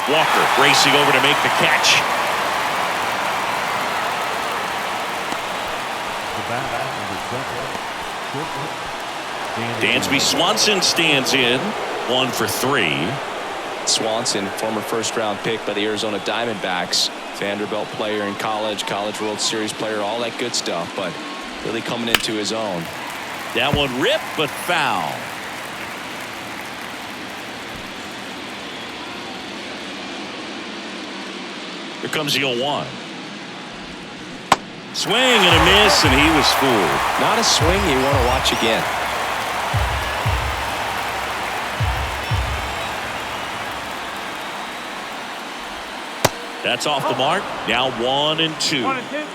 Walker racing over to make the catch. Dansby Swanson stands in. 1 for 3. Swanson, former first-round pick by the Arizona Diamondbacks, Vanderbilt player in college, College World Series player, all that good stuff, but really coming into his own. That one ripped, but foul. Here comes the 0-1. Swing and a miss, and he was fooled. Not a swing you want to watch again. That's off the mark. Now 1-2. 1-2.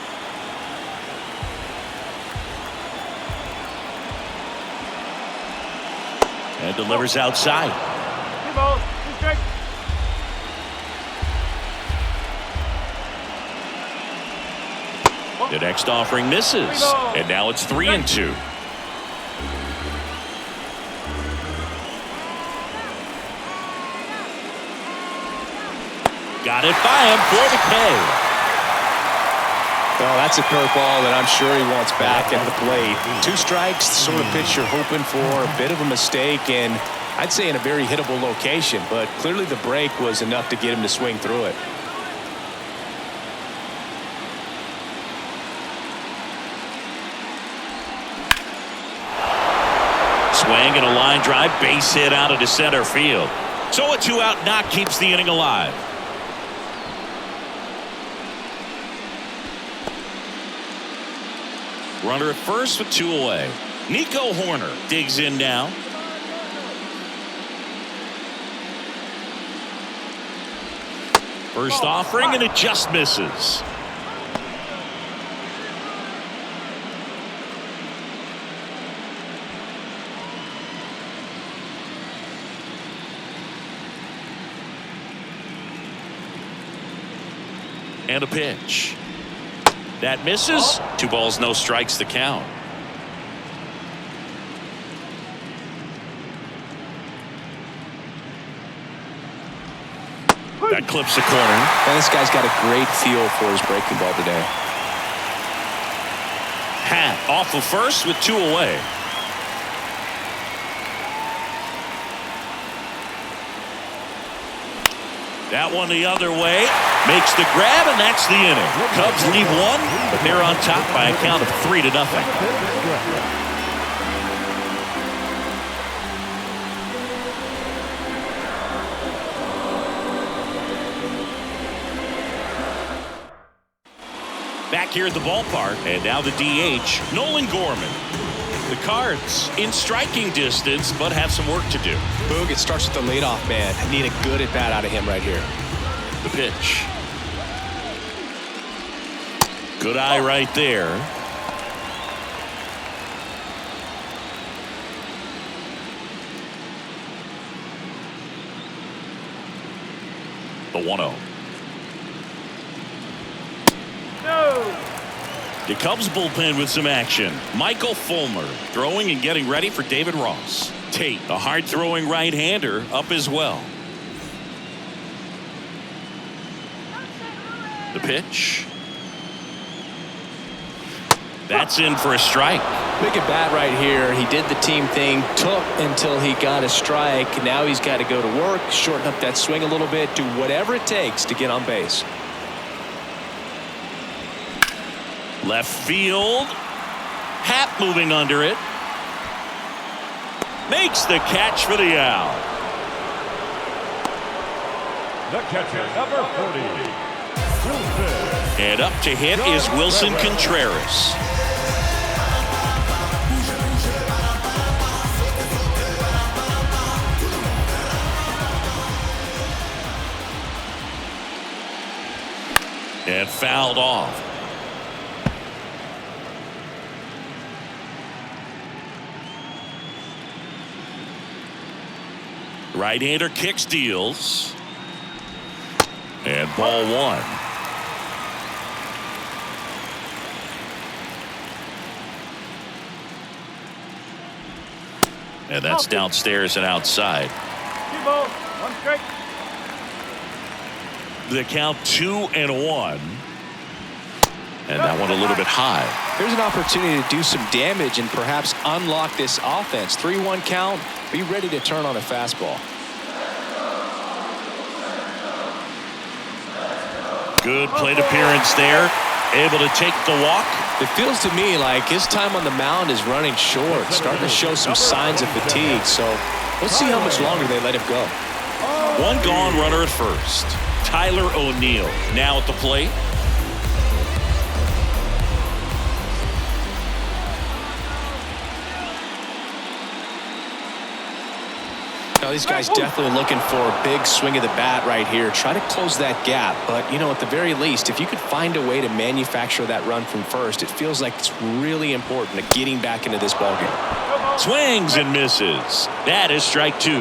And delivers outside. 2 balls, 2 strikes. The next offering misses. And now it's 3-2. Got it by him for the K. Well, that's a curveball that I'm sure he wants back at the plate. 2 strikes, the sort of pitch you're hoping for. A bit of a mistake, and I'd say in a very hittable location. But clearly the break was enough to get him to swing through it. Swing and a line drive, base hit out into center field. So a 2-out knock keeps the inning alive. Runner at first with 2 away. Nico Horner digs in now. First offering, and it just misses. And a pitch. That misses. 2 balls, no strikes, the count. That clips the corner. And this guy's got a great feel for his breaking ball today. Hat off of first with 2 away. That one the other way. Makes the grab, and that's the inning. Cubs leave 1, but they're on top by a count of 3-0. Back here at the ballpark, and now the DH, Nolan Gorman. The Cards in striking distance, but have some work to do. Boog, it starts with the leadoff man. I need a good at bat out of him right here. The pitch. Good eye right there. The 1-0. The Cubs bullpen with some action. Michael Fulmer throwing and getting ready for David Ross. Tate, a hard-throwing right-hander, up as well. The pitch. That's in for a strike. Big at bat right here. He did the team thing, took until he got a strike. Now he's got to go to work, shorten up that swing a little bit, do whatever it takes to get on base. Left field. Happ moving under it. Makes the catch for the out. The catcher, number 40, Wilson. And up to hit is Wilson Contreras. And fouled off. Right-hander kick steals. And ball 1. And that's downstairs and outside. 2 balls, 1 strike. The count 2-1. And that one a little bit high. There's an opportunity to do some damage and perhaps unlock this offense. 3-1 count. Be ready to turn on a fastball. Good plate appearance there. Able to take the walk. It feels to me like his time on the mound is running short, starting to show some signs of fatigue. So let's see how much longer they let him go. 1 gone, runner at first. Tyler O'Neill now at the plate. Now these guys definitely looking for a big swing of the bat right here. Try to close that gap. But, you know, at the very least, if you could find a way to manufacture that run from first, it feels like it's really important to getting back into this ballgame. Swings and misses. That is strike 2.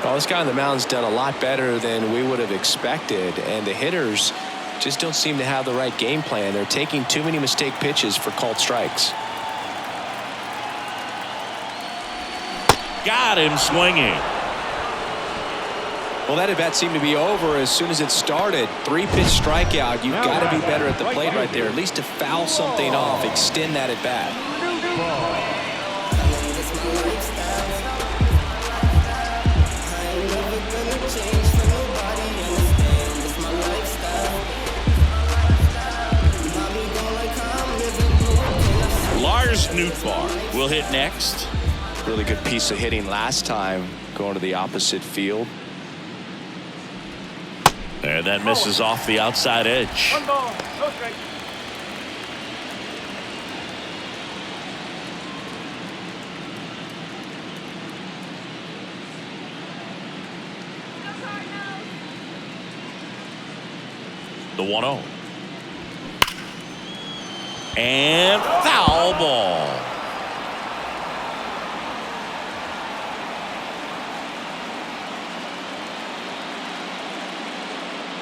Well, this guy on the mound's done a lot better than we would have expected. And the hitters just don't seem to have the right game plan. They're taking too many mistake pitches for called strikes. Got him swinging. Well, that at bat seemed to be over as soon as it started. 3-pitch strikeout. You've got to be better at the plate right there, at least to foul something off, extend that at bat. Lars Nootbaar will hit next. Really good piece of hitting last time, going to the opposite field. And that misses off the outside edge. 1 ball, no strike. The 1-0. And foul ball.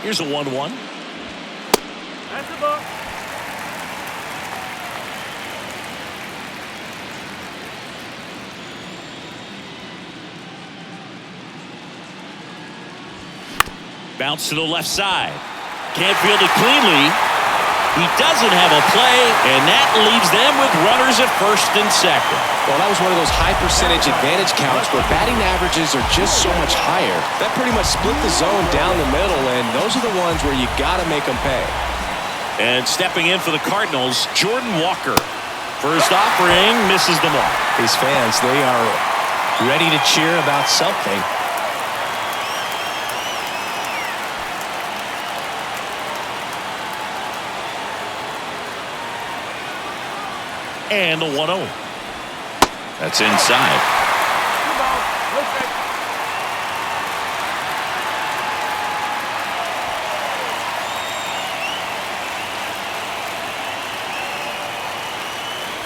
Here's a 1-1. That's the ball. Bounce to the left side. Can't field it cleanly. He doesn't have a play, and that leaves them with runners at first and second. Well, that was one of those high percentage advantage counts where batting averages are just so much higher. That pretty much split the zone down the middle, and those are the ones where you got to make them pay. And stepping in for the Cardinals, Jordan Walker. First offering, misses the mark. These fans, they are ready to cheer about something. And the 1-0. That's inside. Two balls. No strike.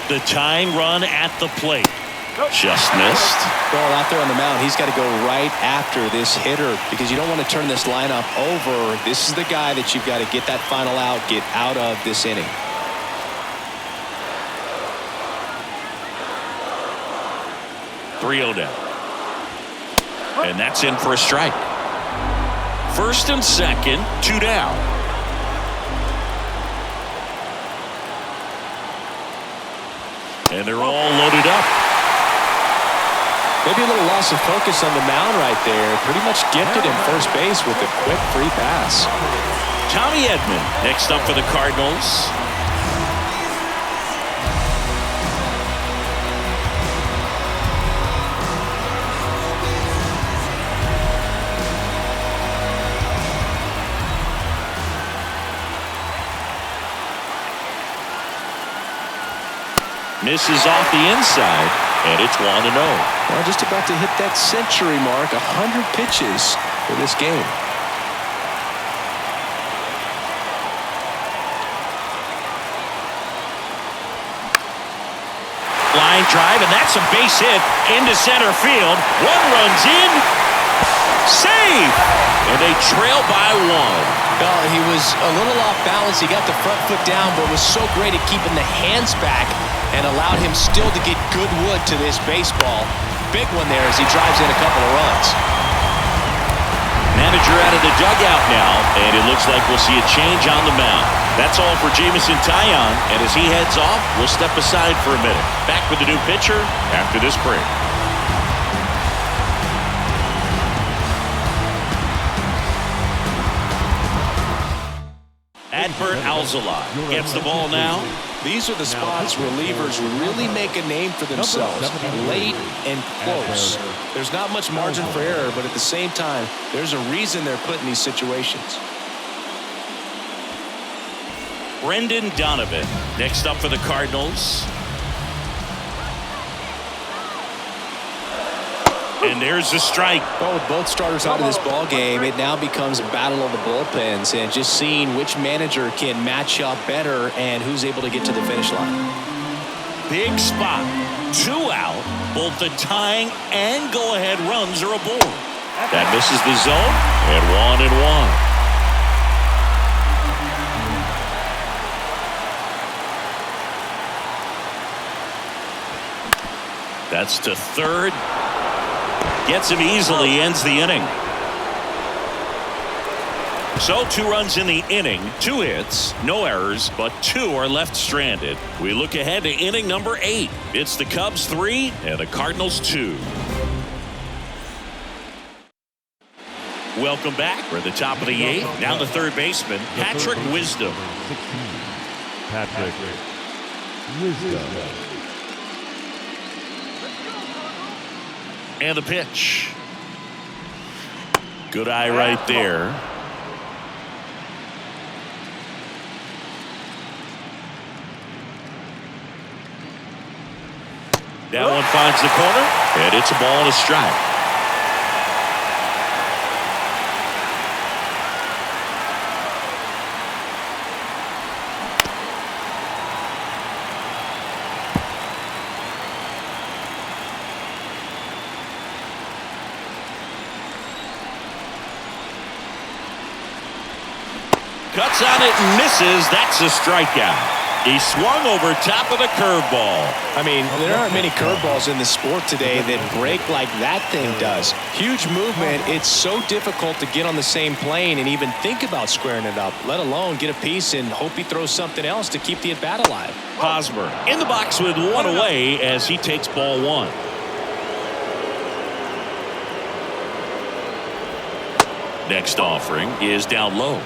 The tying run at the plate. Just missed. Well, out there on the mound, he's got to go right after this hitter because you don't want to turn this lineup over. This is the guy that you've got to get that final out, get out of this inning. 3-0 down. And that's in for a strike. First and second, 2 down. And they're all loaded up. Maybe a little loss of focus on the mound right there. Pretty much gifted him first base with a quick free pass. Tommy Edman next up for the Cardinals. Misses off the inside, and it's 1-0. Well, just about to hit that century mark, 100 pitches for this game. Line drive, and that's a base hit into center field. One runs in, save, and they trail by 1. Well, he was a little off balance. He got the front foot down, but was so great at keeping the hands back and allowed him still to get good wood to this baseball. Big one there as he drives in a couple of runs. Manager out of the dugout now, and it looks like we'll see a change on the mound. That's all for Jamison Taillon, and as he heads off, we'll step aside for a minute. Back with the new pitcher after this break. Adbert Alzolay gets the ball now. These are the spots relievers really make a name for themselves. Late and close. There's not much margin for error, but at the same time, there's a reason they're put in these situations. Brendan Donovan next up for the Cardinals. And there's the strike. Well, with both starters out of this ball game, it now becomes a battle of the bullpens and just seeing which manager can match up better and who's able to get to the finish line. Big spot. 2 out. Both the tying and go-ahead runs are aboard. That misses the zone, and 1-1. That's to third. Gets him easily, ends the inning. So 2 runs in the inning, 2 hits, no errors, but 2 are left stranded. We look ahead to inning number 8. It's the Cubs 3 and the Cardinals 2. Welcome back. We're at the top of the 8th. Now the third baseman, Patrick Wisdom. Patrick Wisdom. And the pitch. Good eye right there. That one finds the corner, and it's a ball and a strike. Cuts on it and misses. That's a strikeout. He swung over top of the curveball. I mean, there aren't many curveballs in the sport today that break like that thing does. Huge movement. It's so difficult to get on the same plane and even think about squaring it up, let alone get a piece and hope he throws something else to keep the at-bat alive. Hosmer in the box with one away as he takes ball one. Next offering is down low.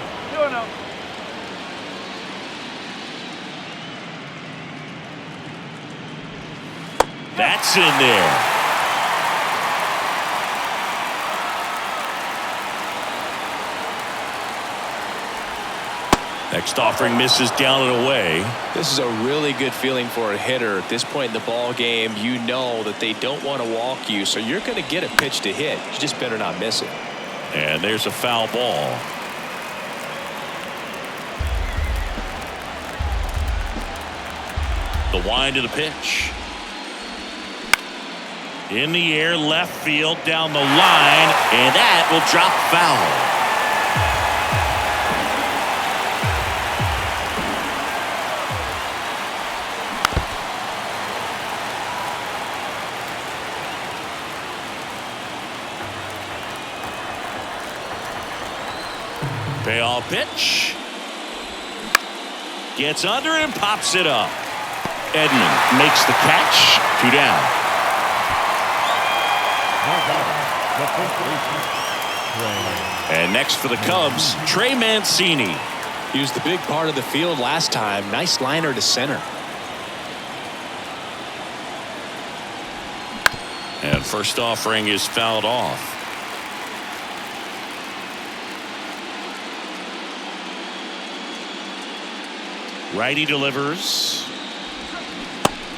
That's in there. Next offering misses down and away. This is a really good feeling for a hitter. At this point in the ball game, you know that they don't want to walk you, so you're going to get a pitch to hit. You just better not miss it. And there's a foul ball. The wind of the pitch. In the air, left field, down the line, and that will drop foul. Payoff pitch. Gets under and pops it up. Edman makes the catch. 2 down. And next for the Cubs, Trey Mancini. He was the big part of the field last time. Nice liner to center. And first offering is fouled off. Righty delivers.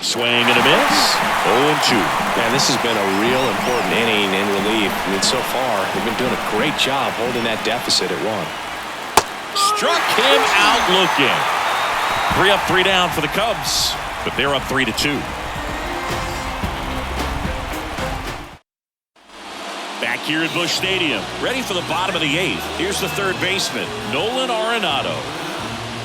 Swing and a miss. 0-2. Man, this has been a real important inning in relief. I mean, so far, they've been doing a great job holding that deficit at 1. Struck him out looking. 3 up, 3 down for the Cubs, but they're up 3-2. Back here at Busch Stadium, ready for the bottom of the 8th. Here's the third baseman, Nolan Arenado.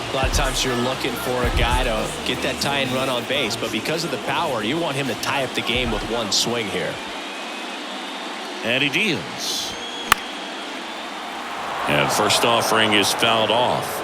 A lot of times you're looking for a guy to get that tie-in run on base, but because of the power, you want him to tie up the game with one swing here. And he deals. And first offering is fouled off.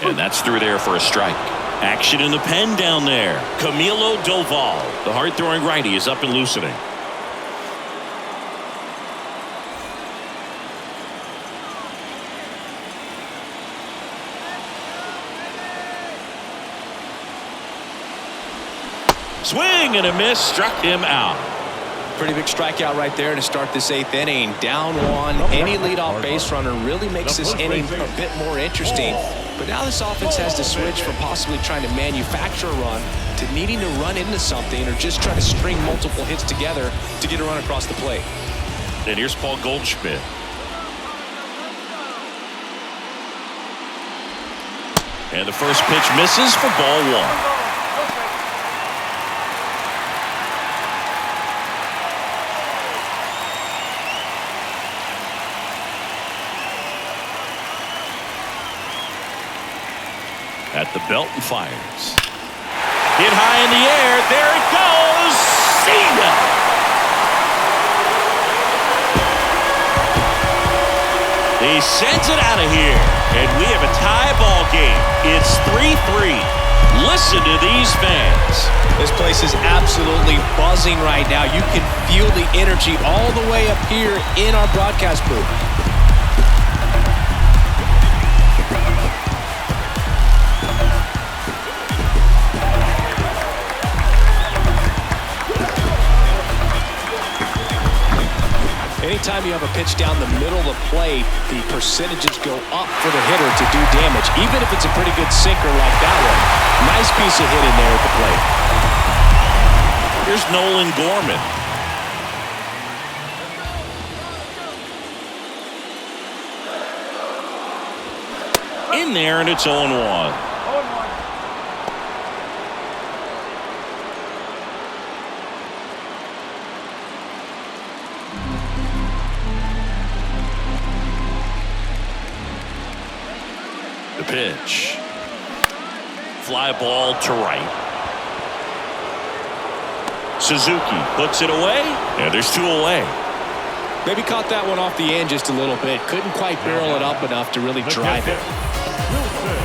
And that's through there for a strike. Action in the pen down there. Camilo Doval, the hard-throwing righty, is up and loosening. Swing and a miss, struck him out. Pretty big strikeout right there to start this 8th inning. Down 1. Any leadoff base runner really makes this inning a bit more interesting. But now this offense has to switch from possibly trying to manufacture a run to needing to run into something or just try to string multiple hits together to get a run across the plate. And here's Paul Goldschmidt. And the first pitch misses for ball 1. At the belt and fires. Hit high in the air. There it goes. See ya. He sends it out of here. And we have a tie ball game. It's 3-3. Listen to these fans. This place is absolutely buzzing right now. You can feel the energy all the way up here in our broadcast booth. Anytime you have a pitch down the middle of the plate, the percentages go up for the hitter to do damage, even if it's a pretty good sinker like that one. Nice piece of hitting there at the plate. Here's Nolan Gorman. In there, and it's 0-1. The pitch. Fly ball to right. Suzuki puts it away, and there's 2 away. Maybe caught that one off the end just a little bit. Couldn't quite barrel it up enough to really drive it.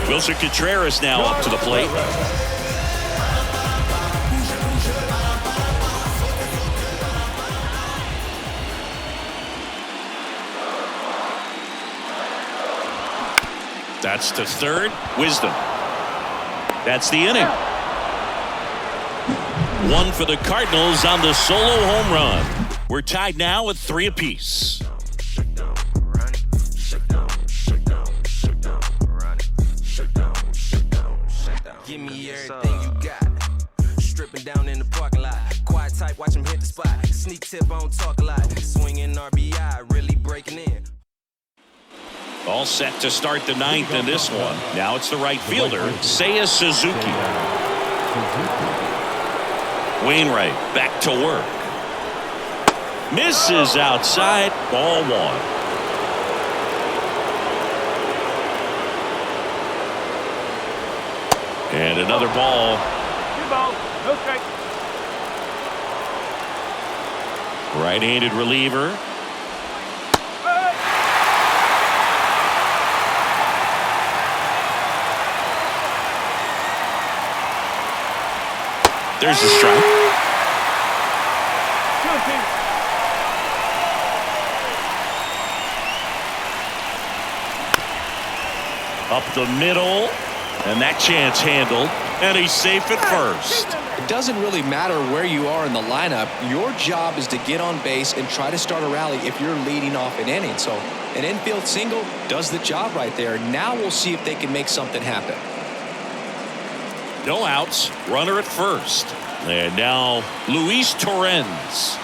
Wilson Contreras now up to the plate. That's to third. Wisdom. That's the inning. 1 for the Cardinals on the solo home run. We're tied now with 3 apiece. Give me everything you got. Stripping down in the parking lot. Quiet type, watch him hit the spot. Sneak tip, on talk a lot. Swinging RBI, really breaking in. All set to start the 9th in this one. Now it's the right fielder, Seiya Suzuki. Wainwright back to work. Misses outside. Ball 1. And another ball. 2 balls, no strike. Right-handed reliever. There's the strike. 2-2. Up the middle, and that chance handled, and he's safe at first. It doesn't really matter where you are in the lineup. Your job is to get on base and try to start a rally if you're leading off an inning. So an infield single does the job right there. Now we'll see if they can make something happen. No outs, runner at first. And now Luis Torrens.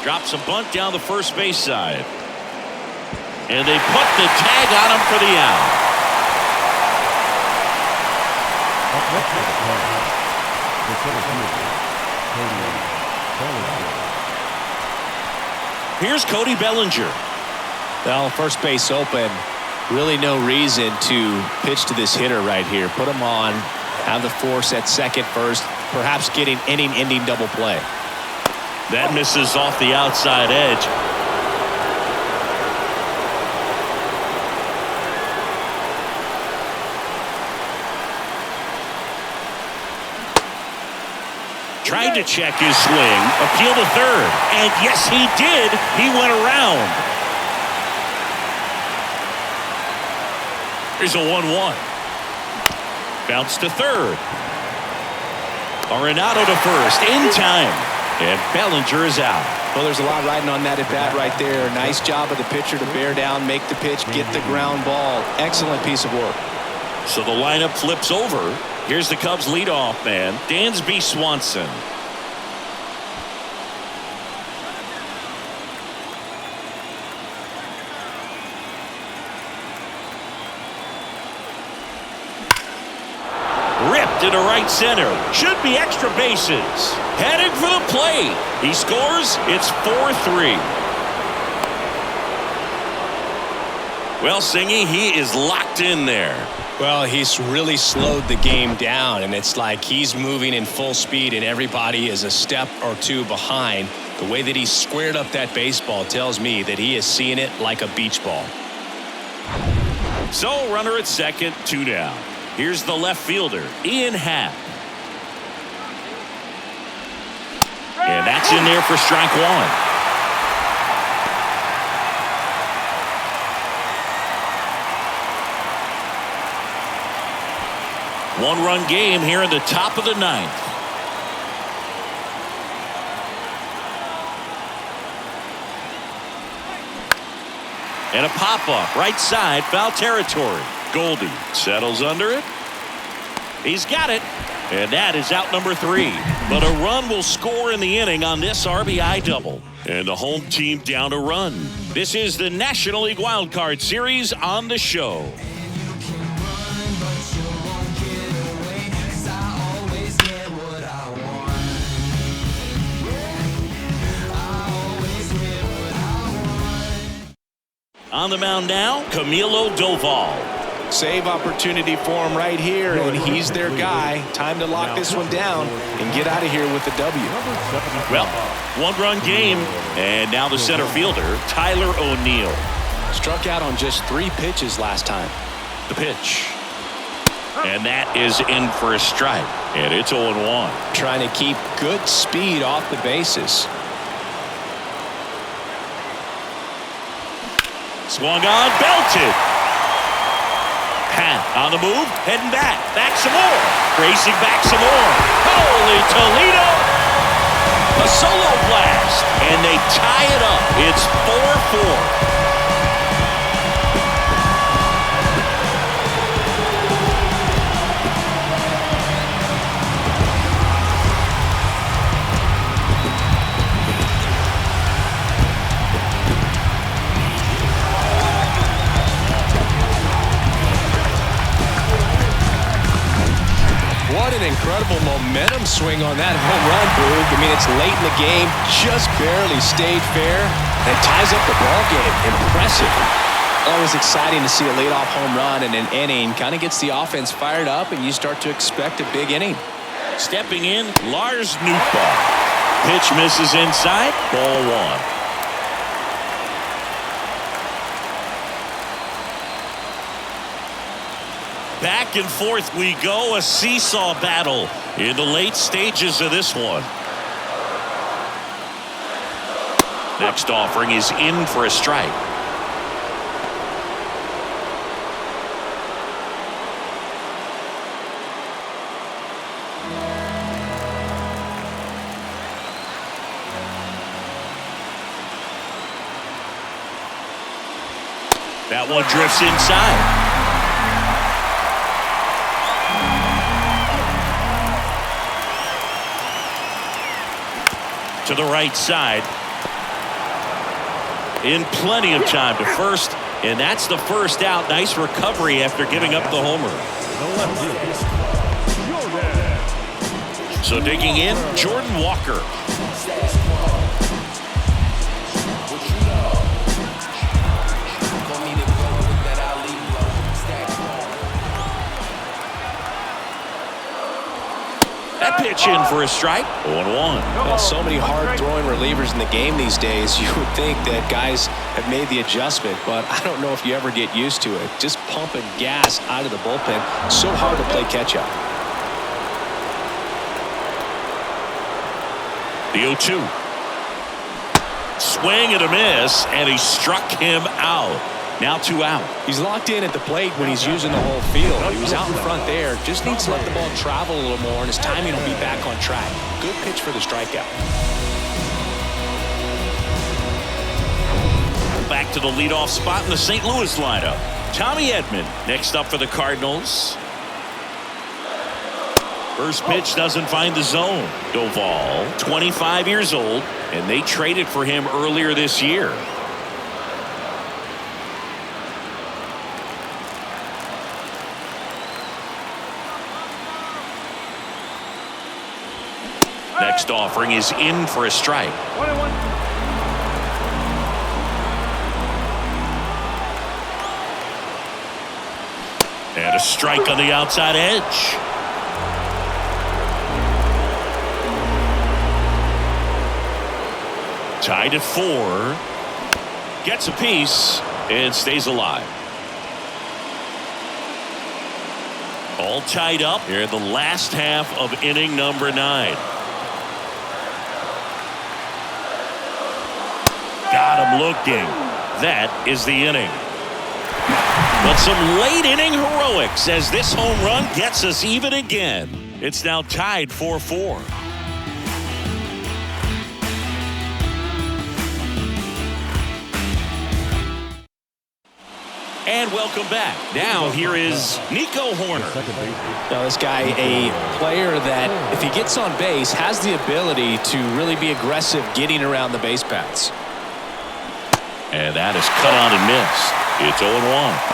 Drops a bunt down the first base side. And they put the tag on him for the out. Here's Cody Bellinger. Well, first base open. Really no reason to pitch to this hitter right here. Put him on, have the force at second, first, perhaps getting inning-ending double play. That misses off the outside edge. Tried to check his swing, appeal to third, and yes, he did. He went around. Here's a 1-1. Bounce to third. Arenado to first in time. And Bellinger is out. Well, there's a lot riding on that at bat right there. Nice job of the pitcher to bear down, make the pitch, get the ground ball. Excellent piece of work. So the lineup flips over. Here's the Cubs leadoff man, Dansby Swanson. Ripped into right center. Should be extra bases. Headed for the plate. He scores. It's 4-3. Well, Singy, he is locked in there. Well, he's really slowed the game down, and it's like he's moving in full speed, and everybody is a step or two behind. The way that he squared up that baseball tells me that he is seeing it like a beach ball. So, runner at second, 2 down. Here's the left fielder, Ian Happ. And that's in there for strike 1. One-run game here in the top of the 9th. And a pop-up, right side, foul territory. Goldie settles under it. He's got it. And that is out number 3. But a run will score in the inning on this RBI double. And the home team down a run. This is the National League Wildcard Series on the show. On the mound now, Camilo Doval. Save opportunity for him right here, and he's their guy. Time to lock this one down and get out of here with the W. Well, one-run game, and now the center fielder, Tyler O'Neill. Struck out on just 3 pitches last time. The pitch. And that is in for a strike, and it's 0-1. Trying to keep good speed off the bases. Swung on, belted. Pat on the move, heading back some more. Racing back some more. Holy Toledo! A solo blast, and they tie it up. It's 4-4. What an incredible momentum swing on that home run, Boog. I mean, it's late in the game, just barely stayed fair, and ties up the ball game. Impressive. Always exciting to see a leadoff home run in an inning. Kind of gets the offense fired up, and you start to expect a big inning. Stepping in, Lars Nootbaar. Pitch misses inside, ball 1. Back and forth we go, a seesaw battle in the late stages of this one. Next offering is in for a strike. That one drifts inside. To the right side. In plenty of time to first, and that's the first out. Nice recovery after giving up the homer. So digging in, Jordan Walker. That pitch in for a strike. 0-1. Well, so many hard-throwing relievers in the game these days. You would think that guys have made the adjustment, but I don't know if you ever get used to it. Just pumping gas out of the bullpen. So hard to play catch-up. The 0-2. Swing and a miss, and he struck him out. Now 2 out. He's locked in at the plate when he's using the whole field. He was out in front there. Just needs to let the ball travel a little more, and his timing will be back on track. Good pitch for the strikeout. Back to the leadoff spot in the St. Louis lineup. Tommy Edman next up for the Cardinals. First pitch doesn't find the zone. Doval, 25 years old, and they traded for him earlier this year. Next offering is in for a strike. 21. And a strike on the outside edge. Tied at 4. Gets a piece and stays alive. All tied up here in the last half of inning number 9. Got him looking. That is the inning. But some late inning heroics as this home run gets us even again. It's now tied 4-4. And welcome back. Now here is Nico Hoerner. Now this guy, a player that if he gets on base has the ability to really be aggressive getting around the base paths. And that is cut on and missed. It's 0-1.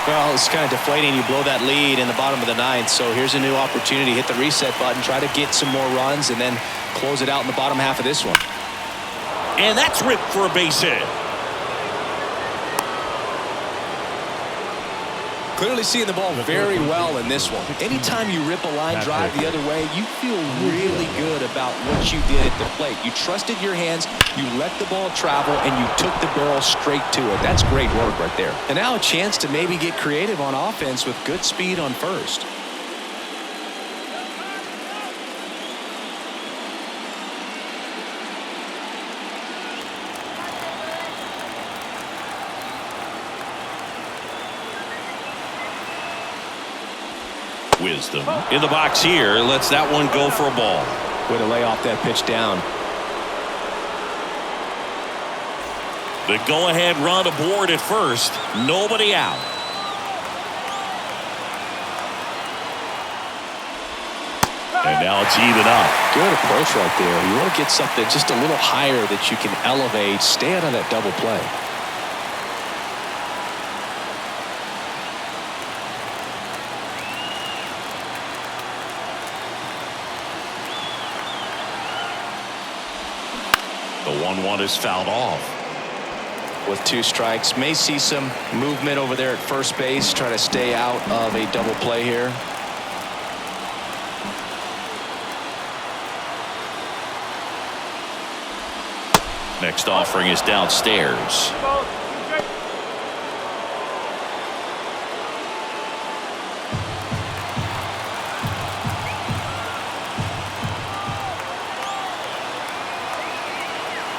Well, it's kind of deflating. You blow that lead in the bottom of the 9th. So here's a new opportunity. Hit the reset button, try to get some more runs, and then close it out in the bottom half of this one. And that's ripped for a base hit. Clearly seeing the ball very well in this one. Anytime you rip a line drive the other way, you feel really good about what you did at the plate. You trusted your hands, you let the ball travel, and you took the barrel straight to it. That's great work right there. And now a chance to maybe get creative on offense with good speed on first. Wisdom in the box here. Lets that one go for a ball. Way to lay off that pitch down. The go-ahead run aboard at first. Nobody out. And now it's even up. Good approach right there. You want to get something just a little higher that you can elevate. Stay out of that double play. The 1-1 is fouled off. With 2 strikes, may see some movement over there at first base. Try to stay out of a double play here. Next offering is downstairs.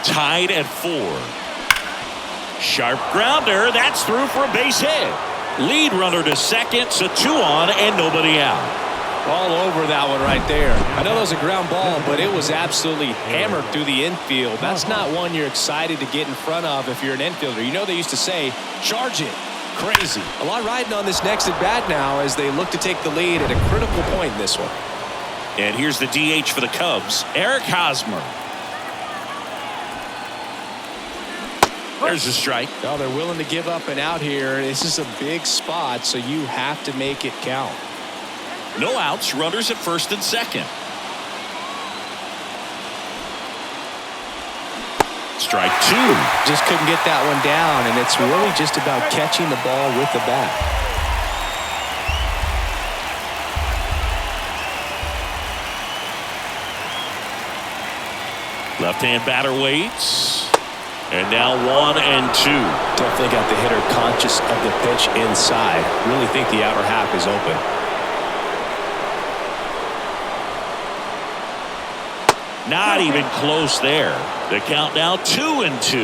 Tied at 4. Sharp grounder. That's through for a base hit. Lead runner to second. So 2 on and nobody out. All over that one right there. I know that was a ground ball, but it was absolutely hammered through the infield. That's not one you're excited to get in front of if you're an infielder. You know they used to say, charge it. Crazy. A lot riding on this next at bat now as they look to take the lead at a critical point in this one. And here's the DH for the Cubs, Eric Hosmer. There's a strike. Oh, they're willing to give up and out here. This is a big spot, so you have to make it count. No outs, runners at first and second. Strike 2. Just couldn't get that one down, and it's really just about catching the ball with the bat. Left-hand batter waits. And now 1 and 2. Definitely got the hitter conscious of the pitch inside. Really think the outer half is open. Not even close there. The count now 2 and 2.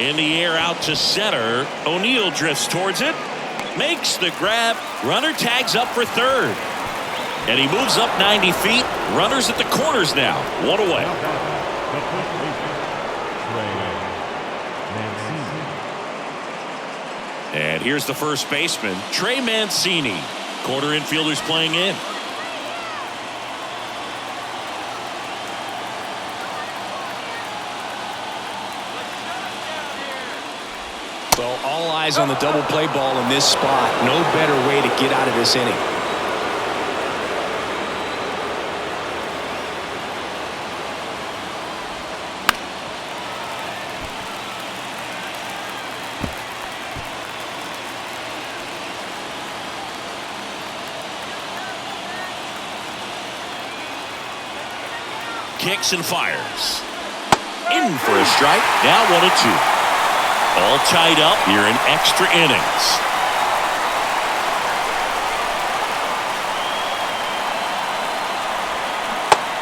In the air out to center. O'Neill drifts towards it. Makes the grab. Runner tags up for third. And he moves up 90 feet. Runners at the corners now. 1 away. And here's the first baseman, Trey Mancini. Corner infielders playing in. Well, all eyes on the double play ball in this spot. No better way to get out of this inning. Kicks and fires. In for a strike. Now 1 and 2. All tied up here in extra innings.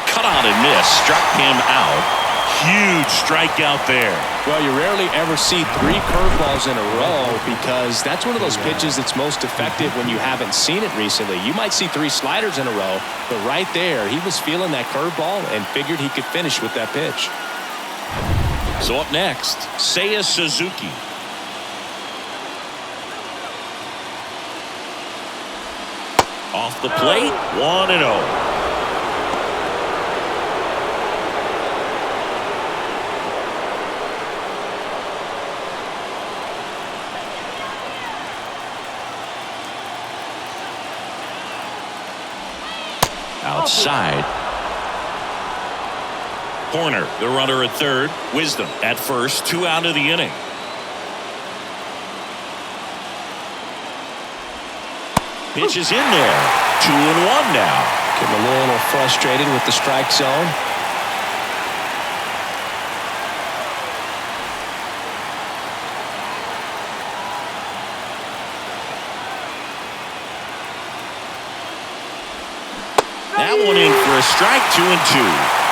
Cut on and miss. Struck him out. Huge strikeout there. Well, you rarely ever see 3 curveballs in a row because that's one of those pitches that's most effective when you haven't seen it recently. You might see 3 sliders in a row, but right there, he was feeling that curveball and figured he could finish with that pitch. So up next, Seiya Suzuki. Off the plate, 1-0. Outside. Corner, the runner at third. Wisdom at first. 2 out of the inning. Pitch is in there. 2-1 now. Getting a little frustrated with the strike zone. That one in for a strike. 2-2.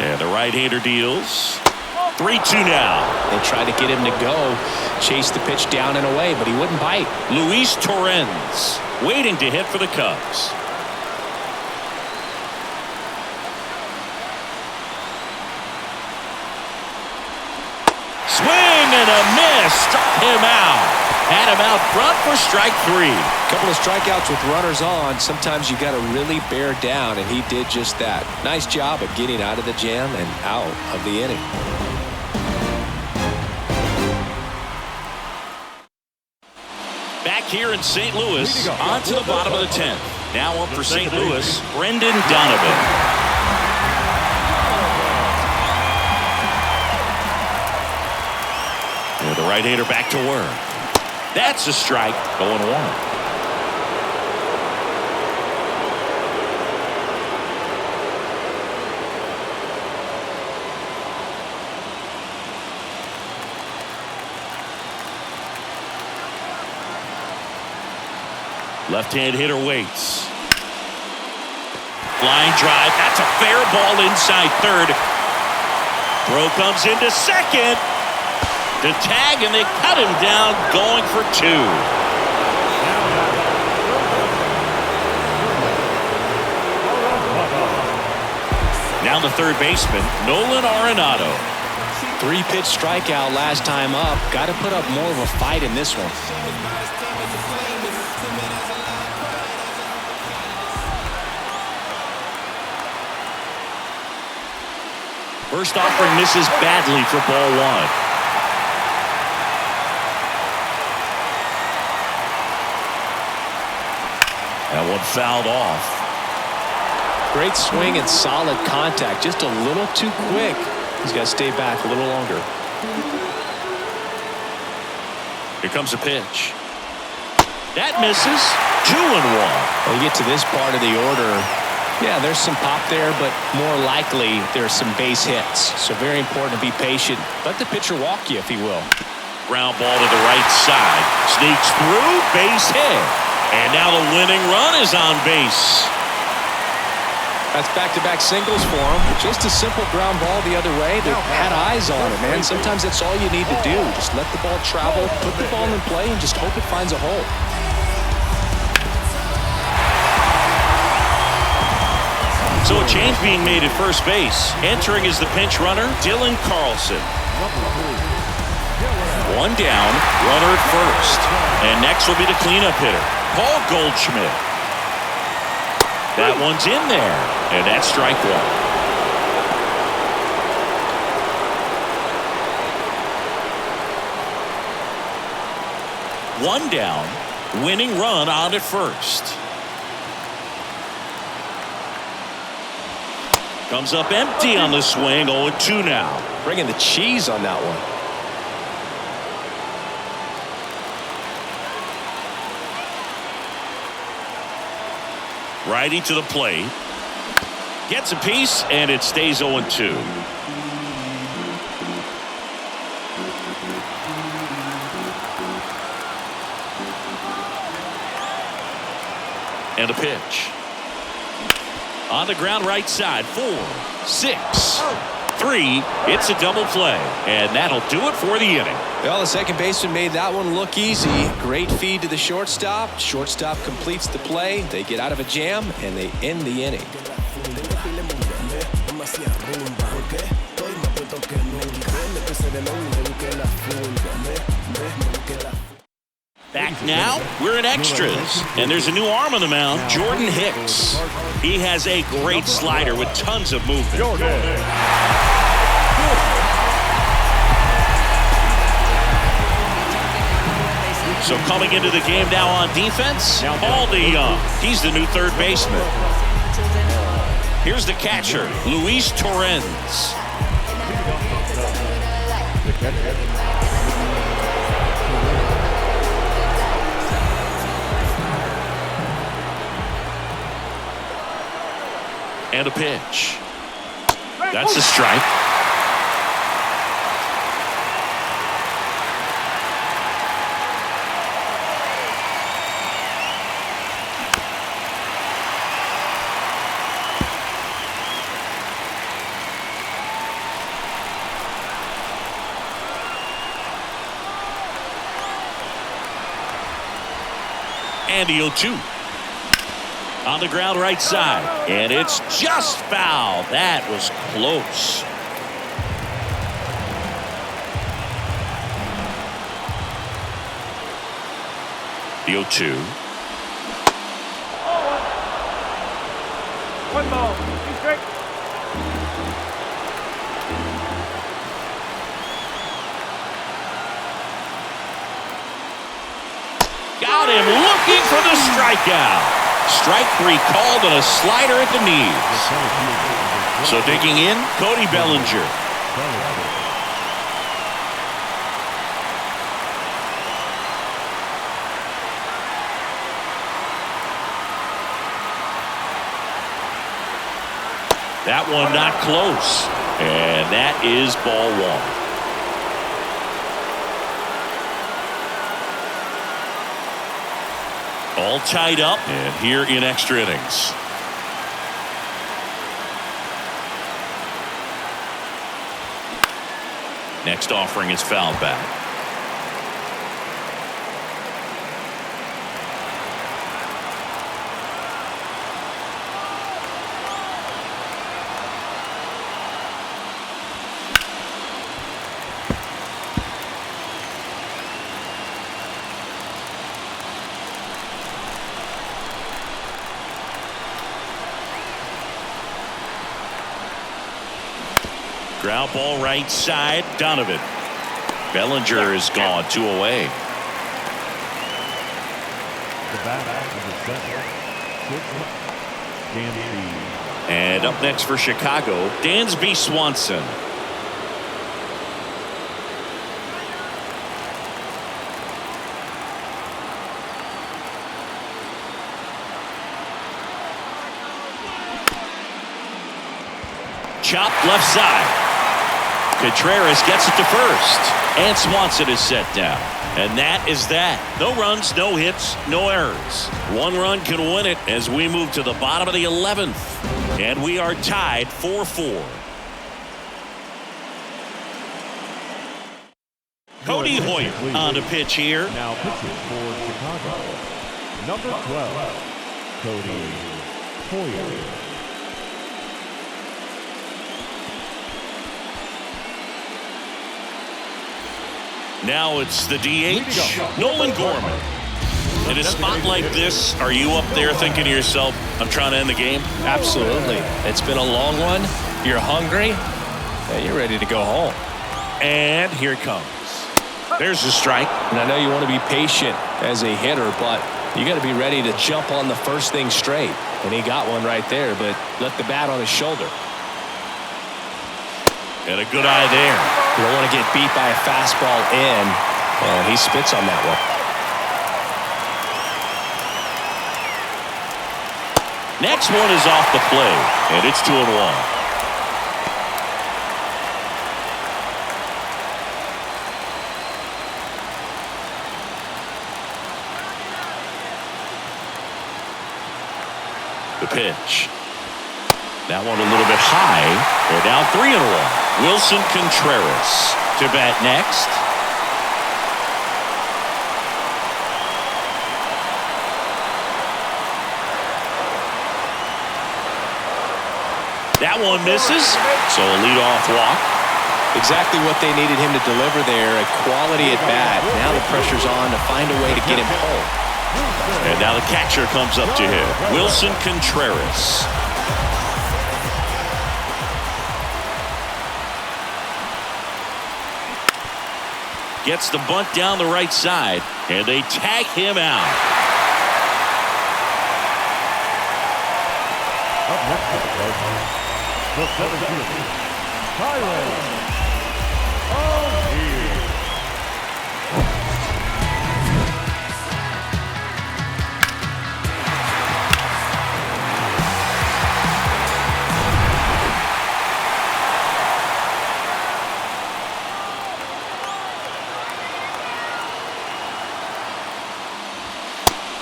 And the right-hander deals. 3-2 now. They tried to get him to go, chase the pitch down and away, but he wouldn't bite. Luis Torrens waiting to hit for the Cubs. Swing and a miss. Struck him out. Had him out front for strike 3. A couple of strikeouts with runners on. Sometimes you got to really bear down, and he did just that. Nice job of getting out of the jam and out of the inning. Back here in St. Louis, on to the bottom of the 10th. Now up for St. Louis, Brendan Donovan. And the right-hander back to work. That's a strike. 0-1. Left-hand hitter waits. Line drive. That's a fair ball inside third. Throw comes into second. To tag, and they cut him down, going for 2. Now the third baseman, Nolan Arenado. 3-pitch strikeout last time up. Got to put up more of a fight in this one. First offering misses badly for ball 1. That one fouled off. Great swing and solid contact. Just a little too quick. He's got to stay back a little longer. Here comes a pitch. That misses. 2-1. When you get to this part of the order, yeah, there's some pop there, but more likely there's some base hits. So very important to be patient. Let the pitcher walk you, if he will. Ground ball to the right side. Sneaks through. Base hit. And now the winning run is on base. That's back-to-back singles for him. Just a simple ground ball the other way. They had eyes on it, man. Sometimes that's all you need to do. Just let the ball travel, put the ball in play, and just hope it finds a hole. So a change being made at first base. Entering is the pinch runner, Dylan Carlson. 1 down, runner at first. And next will be the cleanup hitter, Paul Goldschmidt. That one's in there, and that's strike 1. 1 down, winning run on at first. Comes up empty on the swing. 0-2 now. Bringing the cheese on that one. Righty to the plate. Gets a piece, and it stays 0-2. And a pitch. On the ground right side. 4, 6, 3. It's a double play. And that'll do it for the inning. Well, the second baseman made that one look easy. Great feed to the shortstop. Shortstop completes the play. They get out of a jam, and they end the inning. Back now, we're in extras, and there's a new arm on the mound, Jordan Hicks. He has a great slider with tons of movement. So coming into the game now on defense, Paul DeYoung. He's the new third baseman. Here's the catcher, Luis Torrens. And a pitch. That's a strike. And the 0-2. On the ground right side. And it's just foul. That was close. The 0-2. One ball. Two strike. Got him looking for the strikeout. Strike 3 called on a slider at the knees. So digging in, Cody Bellinger. That one not close. And that is ball 1. All tied up and here in extra innings. Next offering is fouled back. Ground ball right side, Donovan. Bellinger is gone, 2 away. And up next for Chicago, Dansby Swanson. Chop left side. Contreras gets it to first. And Swanson is set down. And that is that. No runs, no hits, no errors. 1 run can win it as we move to the bottom of the 11th. And we are tied 4-4. Cody Hoyer on the pitch here. Now pitching for Chicago, number 12, Cody Hoyer. Now it's the DH, Nolan Gorman. In a spot like this, are you up there thinking to yourself, I'm trying to end the game? Absolutely. It's been a long one. You're hungry, and you're ready to go home. And here it comes. There's a strike. And I know you want to be patient as a hitter, but you got to be ready to jump on the first thing straight. And he got one right there, but left the bat on his shoulder. And a good eye there. You don't want to get beat by a fastball in. And he spits on that one. Next one is off the plate, and it's 2-1. The pitch. That one a little bit high. They're down 3-1. Wilson Contreras to bat next. That one misses, so a leadoff walk. Exactly what they needed him to deliver there, a quality at bat. Now the pressure's on to find a way to get him home. And now the catcher comes up to him, Wilson Contreras. Gets the bunt down the right side, and they tag him out. The 17th, Tyler.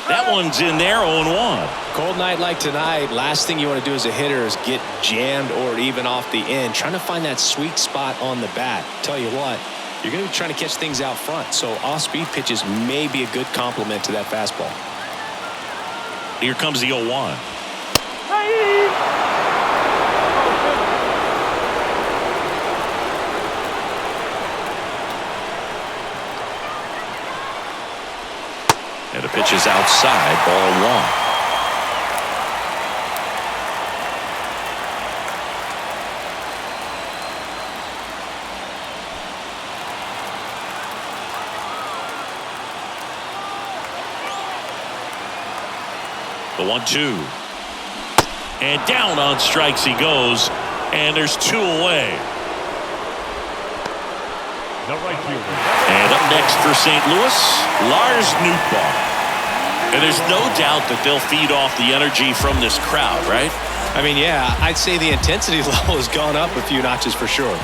That one's in there, 0-1. Cold night like tonight, last thing you want to do as a hitter is get jammed or even off the end. Trying to find that sweet spot on the bat. Tell you what, you're going to be trying to catch things out front, so off-speed pitches may be a good complement to that fastball. Here comes the 0-1. And the pitch is outside, ball 1. The 1-2. And down on strikes he goes, and there's 2 away. And up next for St. Louis, Lars Nootbaar. And there's no doubt that they'll feed off the energy from this crowd, right? I mean, yeah, I'd say the intensity level has gone up a few notches for sure.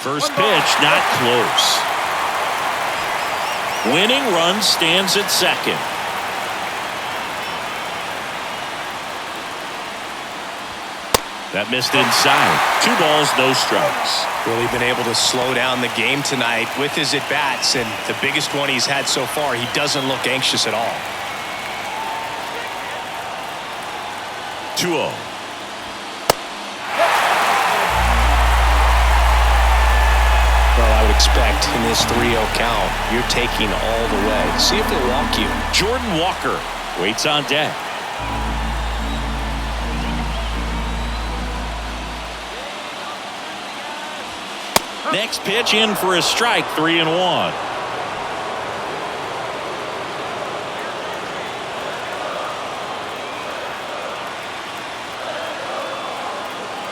First pitch, not close. Winning run stands at second. That missed inside. 2 balls, no strikes. Really been able to slow down the game tonight with his at-bats, and the biggest one he's had so far, he doesn't look anxious at all. 2-0. Well, I would expect in this 3-0 count, you're taking all the way. See if they'll walk you. Jordan Walker waits on deck. Next pitch in for a strike, 3-1.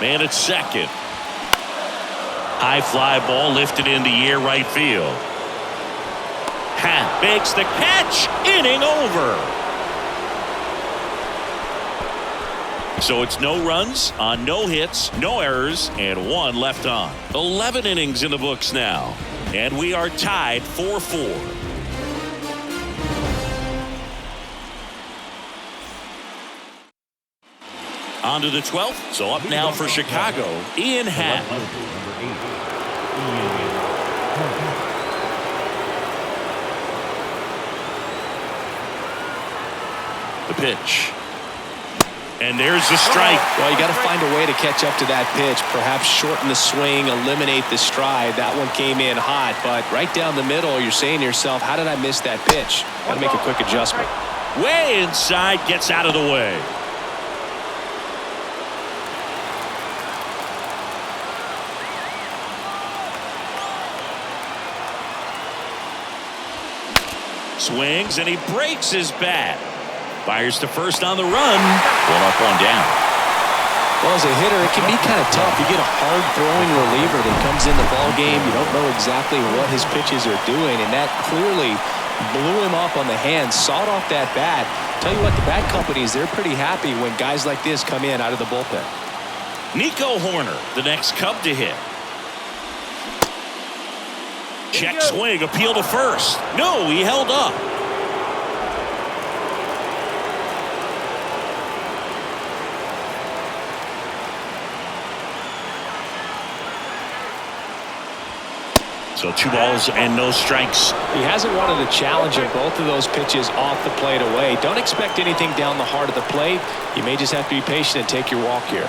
Man at second. High fly ball lifted in the air, right field. Happ makes the catch. Inning over. So it's no runs on no hits, no errors, and 1 left on. 11 innings in the books now, and we are tied 4-4. On to the 12th. So up now for Chicago, Ian Happ. The pitch. And there's the strike. Well, you got to find a way to catch up to that pitch. Perhaps shorten the swing, eliminate the stride. That one came in hot, but right down the middle, you're saying to yourself, how did I miss that pitch? Got to make a quick adjustment. Way inside, gets out of the way. Swings, and he breaks his bat. Fires to first on the run. 1 up, 1 down. Well, as a hitter, it can be kind of tough. You get a hard-throwing reliever that comes in the ball game. You don't know exactly what his pitches are doing, and that clearly blew him up on the hand, sawed off that bat. Tell you what, the bat companies, they're pretty happy when guys like this come in out of the bullpen. Nico Horner, the next Cub to hit. Check swing, appeal to first. No, he held up. So 2 balls and no strikes. He hasn't wanted a challenge in both of those pitches off the plate away. Don't expect anything down the heart of the plate. You may just have to be patient and take your walk here.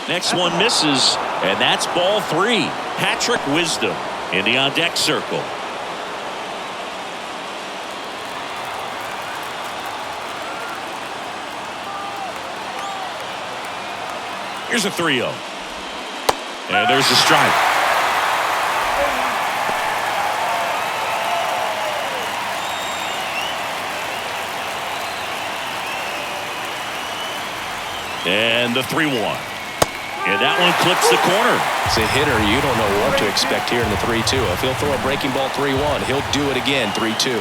Next one misses, and that's ball 3. Patrick Wisdom in the on-deck circle. Here's a 3-0. And there's a strike. And the 3-1. And that one clips the corner. As a hitter, you don't know what to expect here in the 3-2. If he'll throw a breaking ball 3-1, he'll do it again 3-2.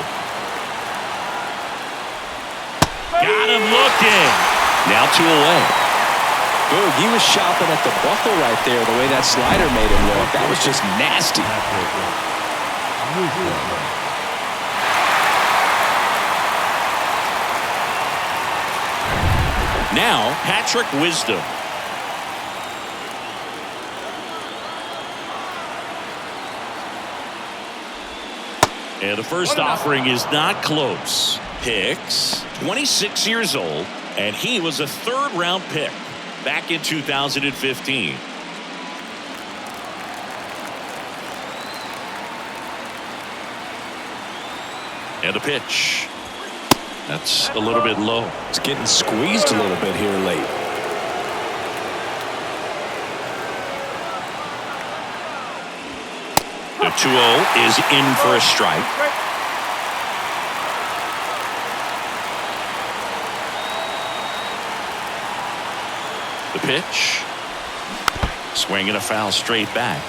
Got him looking. Now 2 away. Boog, he was shopping at the buckle right there, the way that slider made him look. That was just nasty. Now, Patrick Wisdom. And the first offering is not close. Hicks, 26 years old, and he was a 3rd-round pick back in 2015. And a pitch. That's a little bit low. It's getting squeezed a little bit here late. The 2-0 is in for a strike. The pitch. Swing and a foul straight back.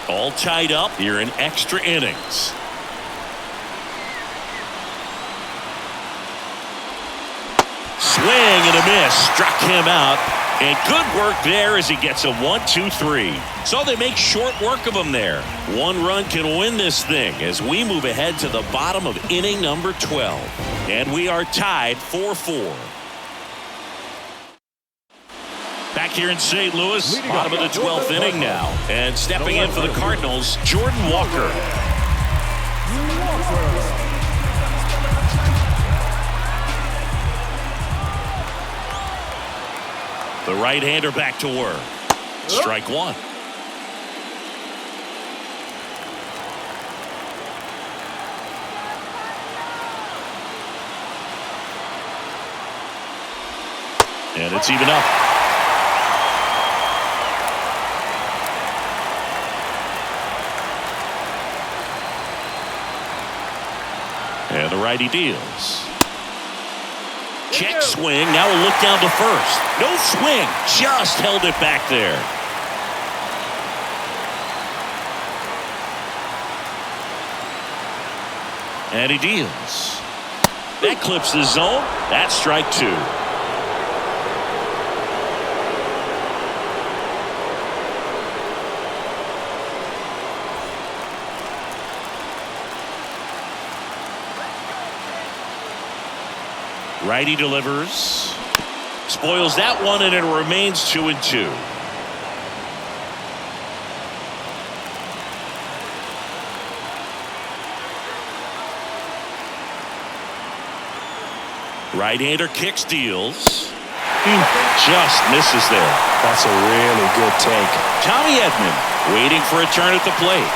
All tied up here in extra innings. Swing and a miss. Struck him out. And good work there as he gets a 1-2-3. So they make short work of him there. 1 run can win this thing as we move ahead to the bottom of inning number 12. And we are tied 4-4. Back here in St. Louis, bottom of the 12th inning now. And stepping in for the Cardinals, Jordan Walker. The right-hander back to work. Strike 1. And it's even up. And the righty deals. Check swing. Now a look down to first. No swing. Just held it back there. And he deals. That clips the zone. That's strike 2. Righty delivers. Spoils that one, and it remains 2-2. Right-hander kicks, deals. Just misses there. That's a really good take. Tommy Edman waiting for a turn at the plate.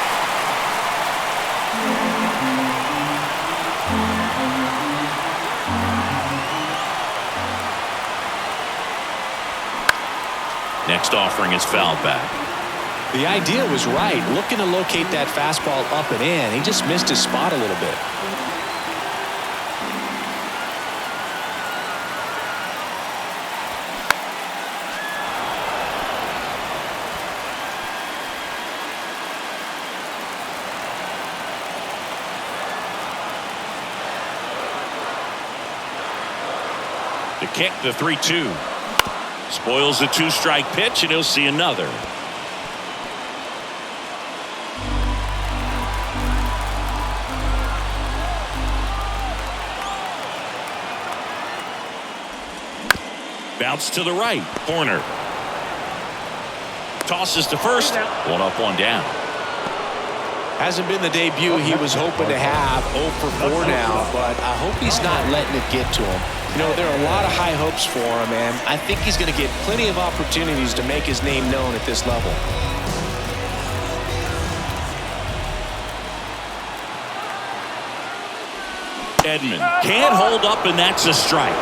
Next offering is fouled back. The idea was right. Looking to locate that fastball up and in. He just missed his spot a little bit. The kick, the 3-2. Spoils the 2-strike pitch, and he'll see another. Bounce to the right. Corner. Tosses to first. One up, one down. Hasn't been the debut he was hoping to have. 0 for 4 now, but I hope he's not letting it get to him. You know, there are a lot of high hopes for him, and I think he's going to get plenty of opportunities to make his name known at this level. Edman can't hold up, and that's a strike.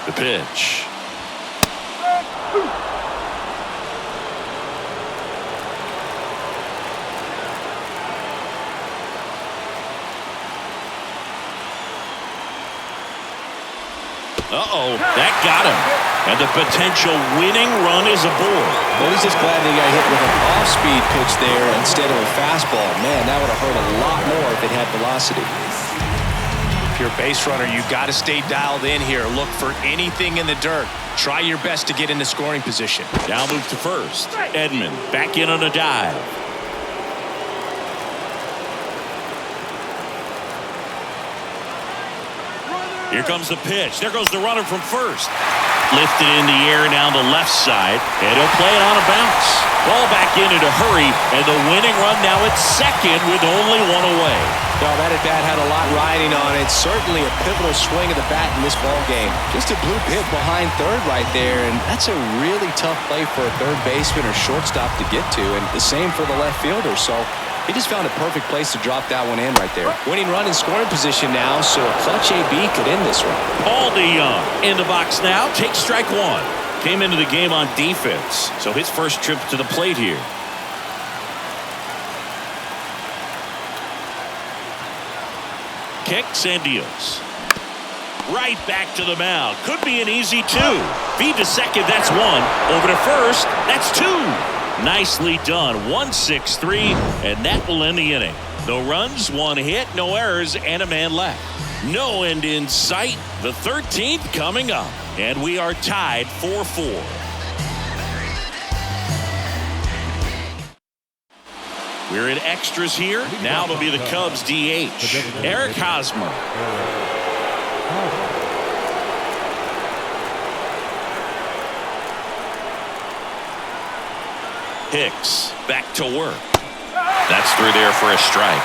The pitch. Uh-oh, that got him. And the potential winning run is aboard. Well, he's just glad they got hit with an off-speed pitch there instead of a fastball. Man, that would have hurt a lot more if it had velocity. If you're a base runner, you've got to stay dialed in here. Look for anything in the dirt. Try your best to get into scoring position. Now move to first. Edman back in on a dive. Here comes the pitch. There goes the runner from first. Lifted in the air down the left side, and he'll play it on a bounce. Ball back in a hurry, and the winning run now at second with only one away. Well, that at-bat had a lot riding on it. Certainly a pivotal swing of the bat in this ball game. Just a blue pit behind third right there, and that's a really tough play for a third baseman or shortstop to get to, and the same for the left fielder. So he just found a perfect place to drop that one in right there. Winning run in scoring position now, so a clutch AB could end this one. Paul DeYoung in the box now. Takes strike one. Came into the game on defense, so his first trip to the plate here. Kicks and deals. Right back to the mound. Could be an easy two. Feed to second, that's one. Over to first, that's two. Nicely done. 1-6-3, and that will end the inning. No runs, one hit, no errors, and a man left. No end in sight. The 13th coming up, and we are tied 4-4. We're in extras here. Now it'll be the Cubs DH, Eric Hosmer. Hicks back to work. That's through there for a strike.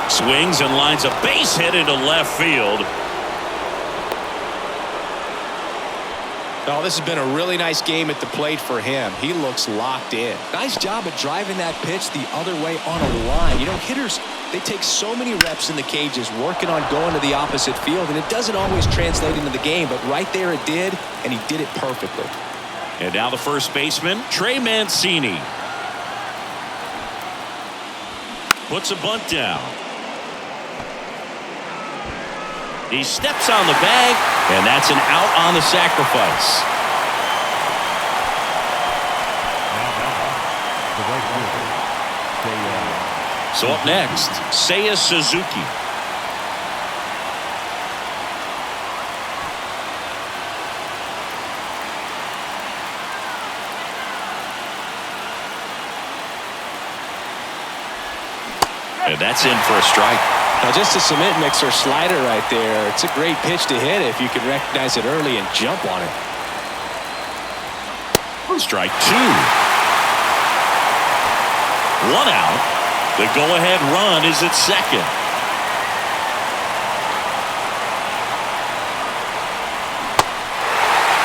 Swings and lines a base hit into left field. Oh, this has been a really nice game at the plate for him. He looks locked in. Nice job of driving that pitch the other way on a line. You know, hitters, they take so many reps in the cages working on going to the opposite field, and it doesn't always translate into the game, but right there it did, and he did it perfectly. And now the first baseman, Trey Mancini. Puts a bunt down. He steps on the bag, and that's an out on the sacrifice. So up next, Seiya Suzuki. And that's in for a strike. Now just a cement mixer slider right there. It's a great pitch to hit if you can recognize it early and jump on it. Strike two. One out. The go-ahead run is at second.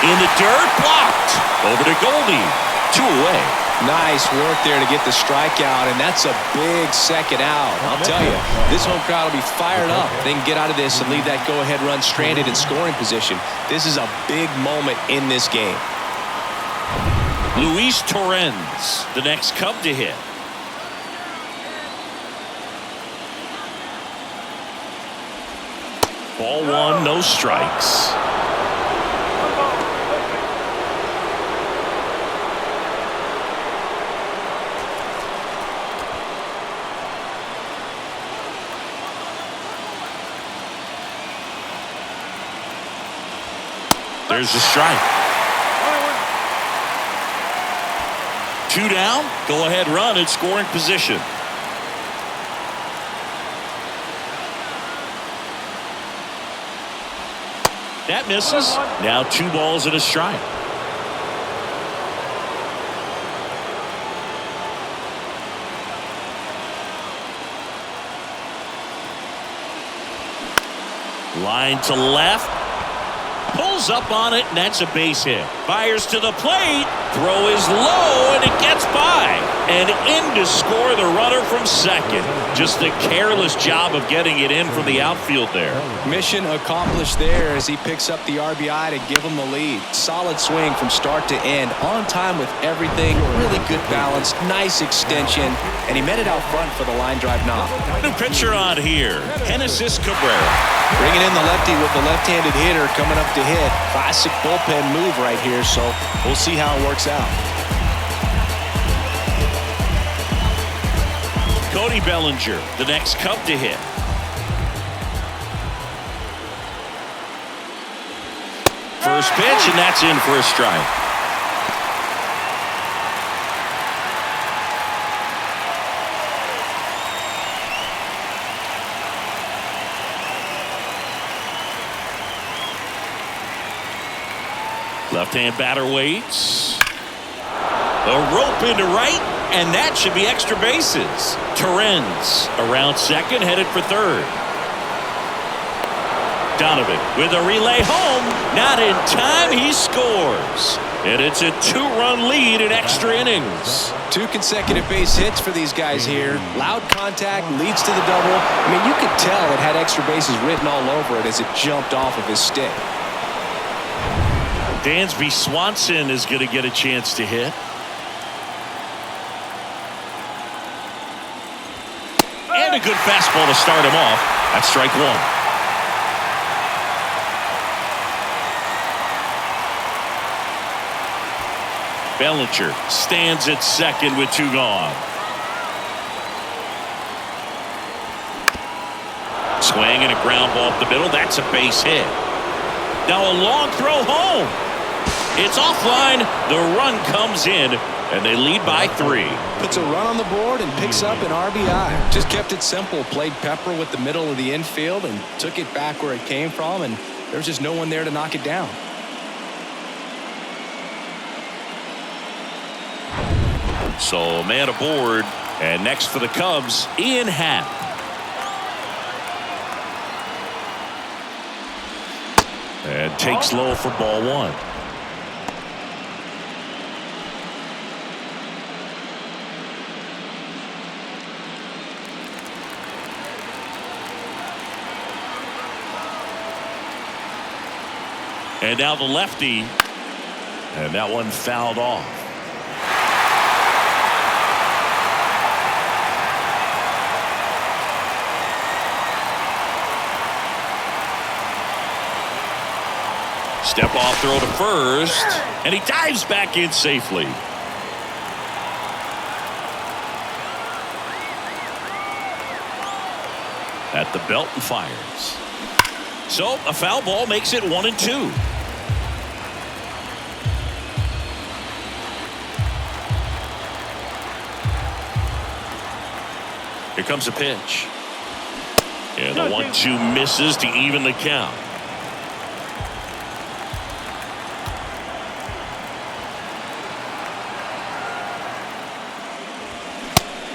In the dirt, blocked. Over to Goldie. Two away. Nice work there to get the strikeout, and that's a big second out. I'll tell you, this home crowd will be fired up. They can get out of this and leave that go-ahead run stranded in scoring position. This is a big moment in this game. Luis Torrens, the next Cub to hit. Ball one, no strikes. There's a strike. 2 down. Go ahead run in scoring position. That misses. Now 2 balls and a strike. Line to left. Pulls up on it, and that's a base hit. Fires to the plate. Throw is low, and it gets by. And in to score the runner from second. Just a careless job of getting it in from the outfield there. Mission accomplished there as he picks up the RBI to give him the lead. Solid swing from start to end. On time with everything. Really good balance. Nice extension. And he met it out front for the line drive knock. New pitcher on here, Genesis Cabrera. Bringing in the lefty with the left-handed hitter coming up to hit. Classic bullpen move right here, so we'll see how it works out. Cody Bellinger, the next Cub to hit. First pitch, and that's in for a strike. Left-hand batter waits. A rope into right, and that should be extra bases. Torrens around second, headed for third. Donovan with a relay home. Not in time, he scores. And it's a 2-run lead in extra innings. 2 consecutive base hits for these guys here. Loud contact leads to the double. I mean, you could tell it had extra bases written all over it as it jumped off of his stick. Dansby Swanson is going to get a chance to hit. And a good fastball to start him off. That's strike 1. Bellinger stands at second with 2 gone. Swing and a ground ball up the middle. That's a base hit. Now a long throw home. It's offline. The run comes in, and they lead by 3. Puts a run on the board and picks up an RBI. Just kept it simple. Played pepper with the middle of the infield and took it back where it came from, and there's just no one there to knock it down. So man aboard, and next for the Cubs, Ian Happ. And takes low for ball 1. And now the lefty, and that one fouled off. Step off throw to first, and he dives back in safely. At the belt and fires. So a foul ball makes it 1-2. Here comes a pitch. And the 1-2 misses to even the count.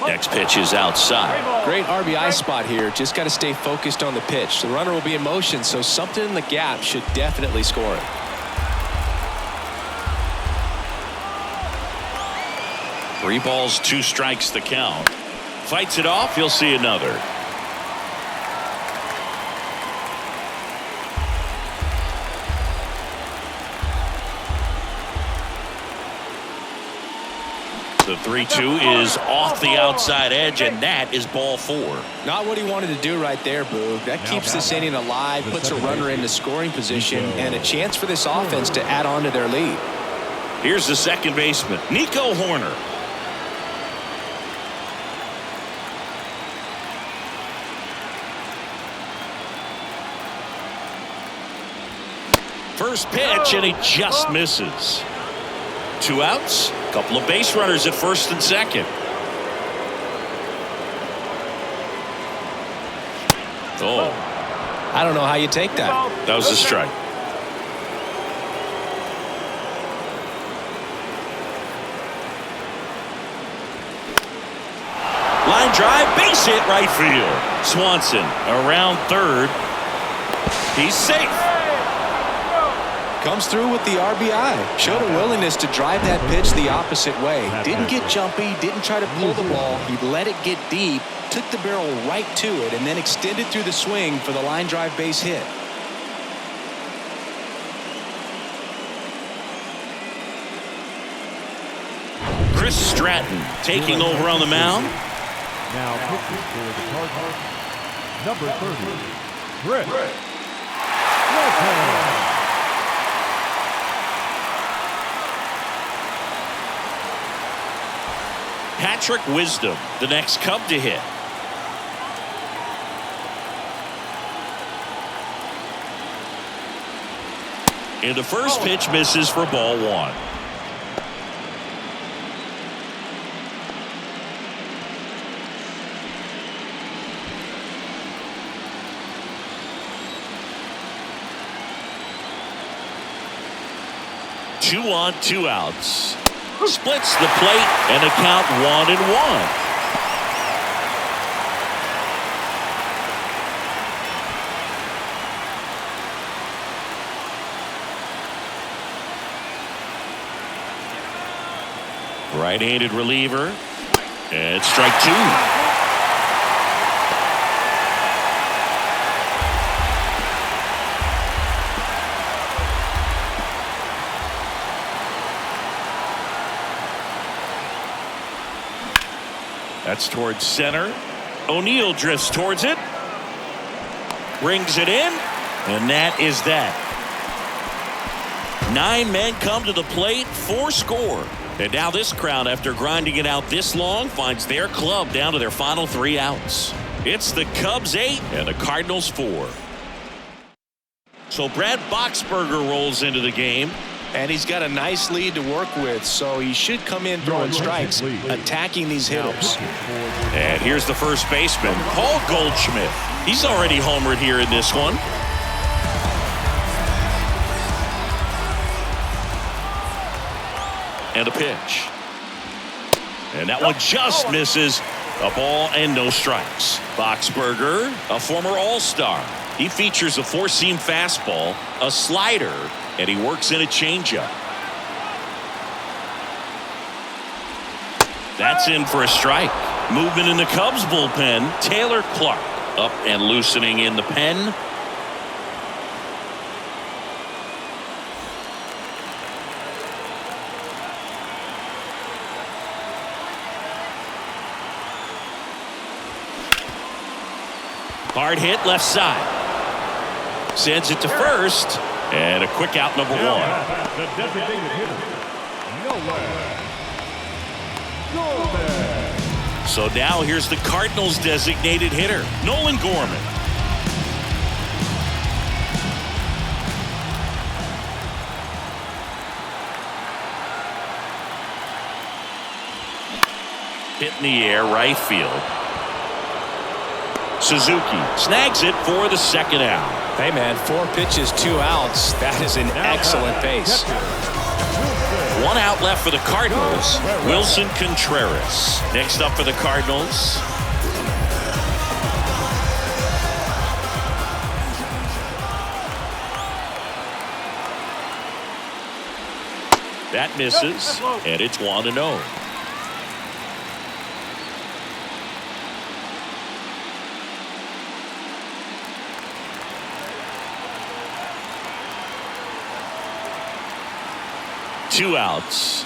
Next pitch is outside. Great RBI spot here. Just got to stay focused on the pitch. The runner will be in motion, so something in the gap should definitely score it. Three balls, 2 strikes the count. Fights it off. You'll see another. The 3-2 is off the outside edge, and that is ball 4. Not what he wanted to do right there, Boog. That keeps this inning alive, puts a runner into scoring position, and a chance for this offense to add on to their lead. Here's the second baseman, Nico Horner. first pitch, and he just misses. 2 outs, a couple of base runners at first and second. Oh, I don't know how you take that. that was a strike. Line drive, base hit, right field. Swanson around third. He's safe. Comes through with the RBI. Showed a willingness to drive that pitch the opposite way. Didn't get jumpy, didn't try to pull the ball. He let it get deep, took the barrel right to it, and then extended through the swing for the line drive base hit. Chris Stratton taking over on the mound. Now pitching for the Cardinals, number 30, Chris Stratton. Patrick Wisdom, the next Cub to hit. And the first pitch misses for ball 1. Two on, 2 outs. Splits the plate and a count 1-1. Right-handed reliever, and strike 2. That's towards center. O'Neill drifts towards it. Brings it in. And that is that. 9 men come to the plate. 4 score. And now this crowd, after grinding it out this long, finds their club down to their final 3 outs. It's the Cubs 8 and the Cardinals 4. So Brad Boxberger rolls into the game. And he's got a nice lead to work with, so he should come in throwing strikes, attacking these hitters. And here's the first baseman, Paul Goldschmidt. He's already homered here in this one. And a pitch. And that one just misses. A ball and no strikes. Boxberger, a former All-Star. He features a 4-seam fastball, a slider, and he works in a changeup. That's in for a strike. Movement in the Cubs bullpen. Taylor Clark up and loosening in the pen. Hard hit left side. Sends it to first. And a quick out, number 1. The designated hitter, Nolan. So now here's the Cardinals' designated hitter, Nolan Gorman. Hit in the air, right field. Suzuki snags it for the second out. Hey, man, 4 pitches, 2 outs. That is an excellent pace. 1 out left for the Cardinals. Wilson Contreras. Next up for the Cardinals. That misses, and it's 1-0. Two outs.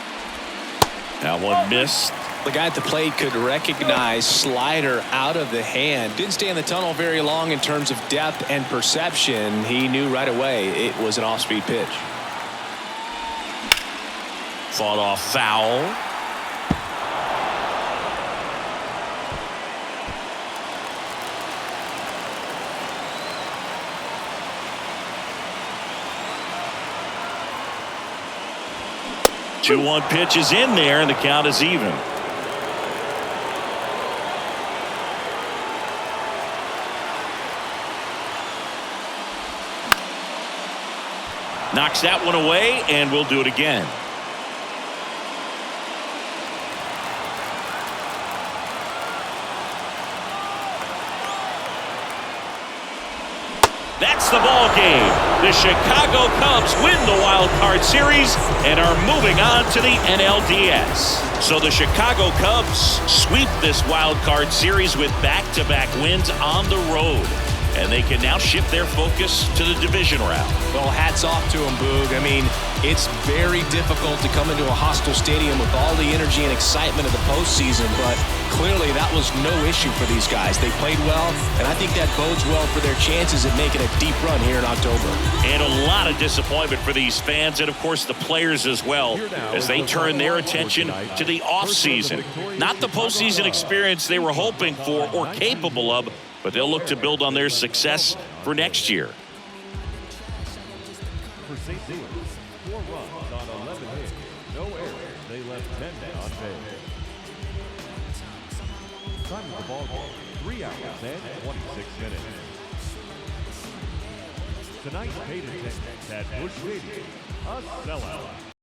That one missed. The guy at the plate could recognize slider out of the hand. Didn't stay in the tunnel very long in terms of depth and perception. He knew right away it was an off-speed pitch. Fought off foul. 2-1 pitch is in there, and the count is even. Knocks that one away, and we'll do it again. That's the ball game. The Chicago Cubs win the Wild Card Series and are moving on to the NLDS. So the Chicago Cubs sweep this Wild Card Series with back-to-back wins on the road. And they can now shift their focus to the division round. Well, hats off to them, Boog. I mean, it's very difficult to come into a hostile stadium with all the energy and excitement of the postseason, but clearly that was no issue for these guys. They played well, and I think that bodes well for their chances at making a deep run here in October. And a lot of disappointment for these fans and, of course, the players as well as they turn their attention to the offseason. Not the postseason experience they were hoping for or capable of, but they'll look to build on their success for next year. For St. Louis, 4 runs on 11 hits, no errors. They left 10 on base. Time of the ball game, 3 hours and 26 minutes. Tonight's paid attendance at Busch Stadium, a sellout.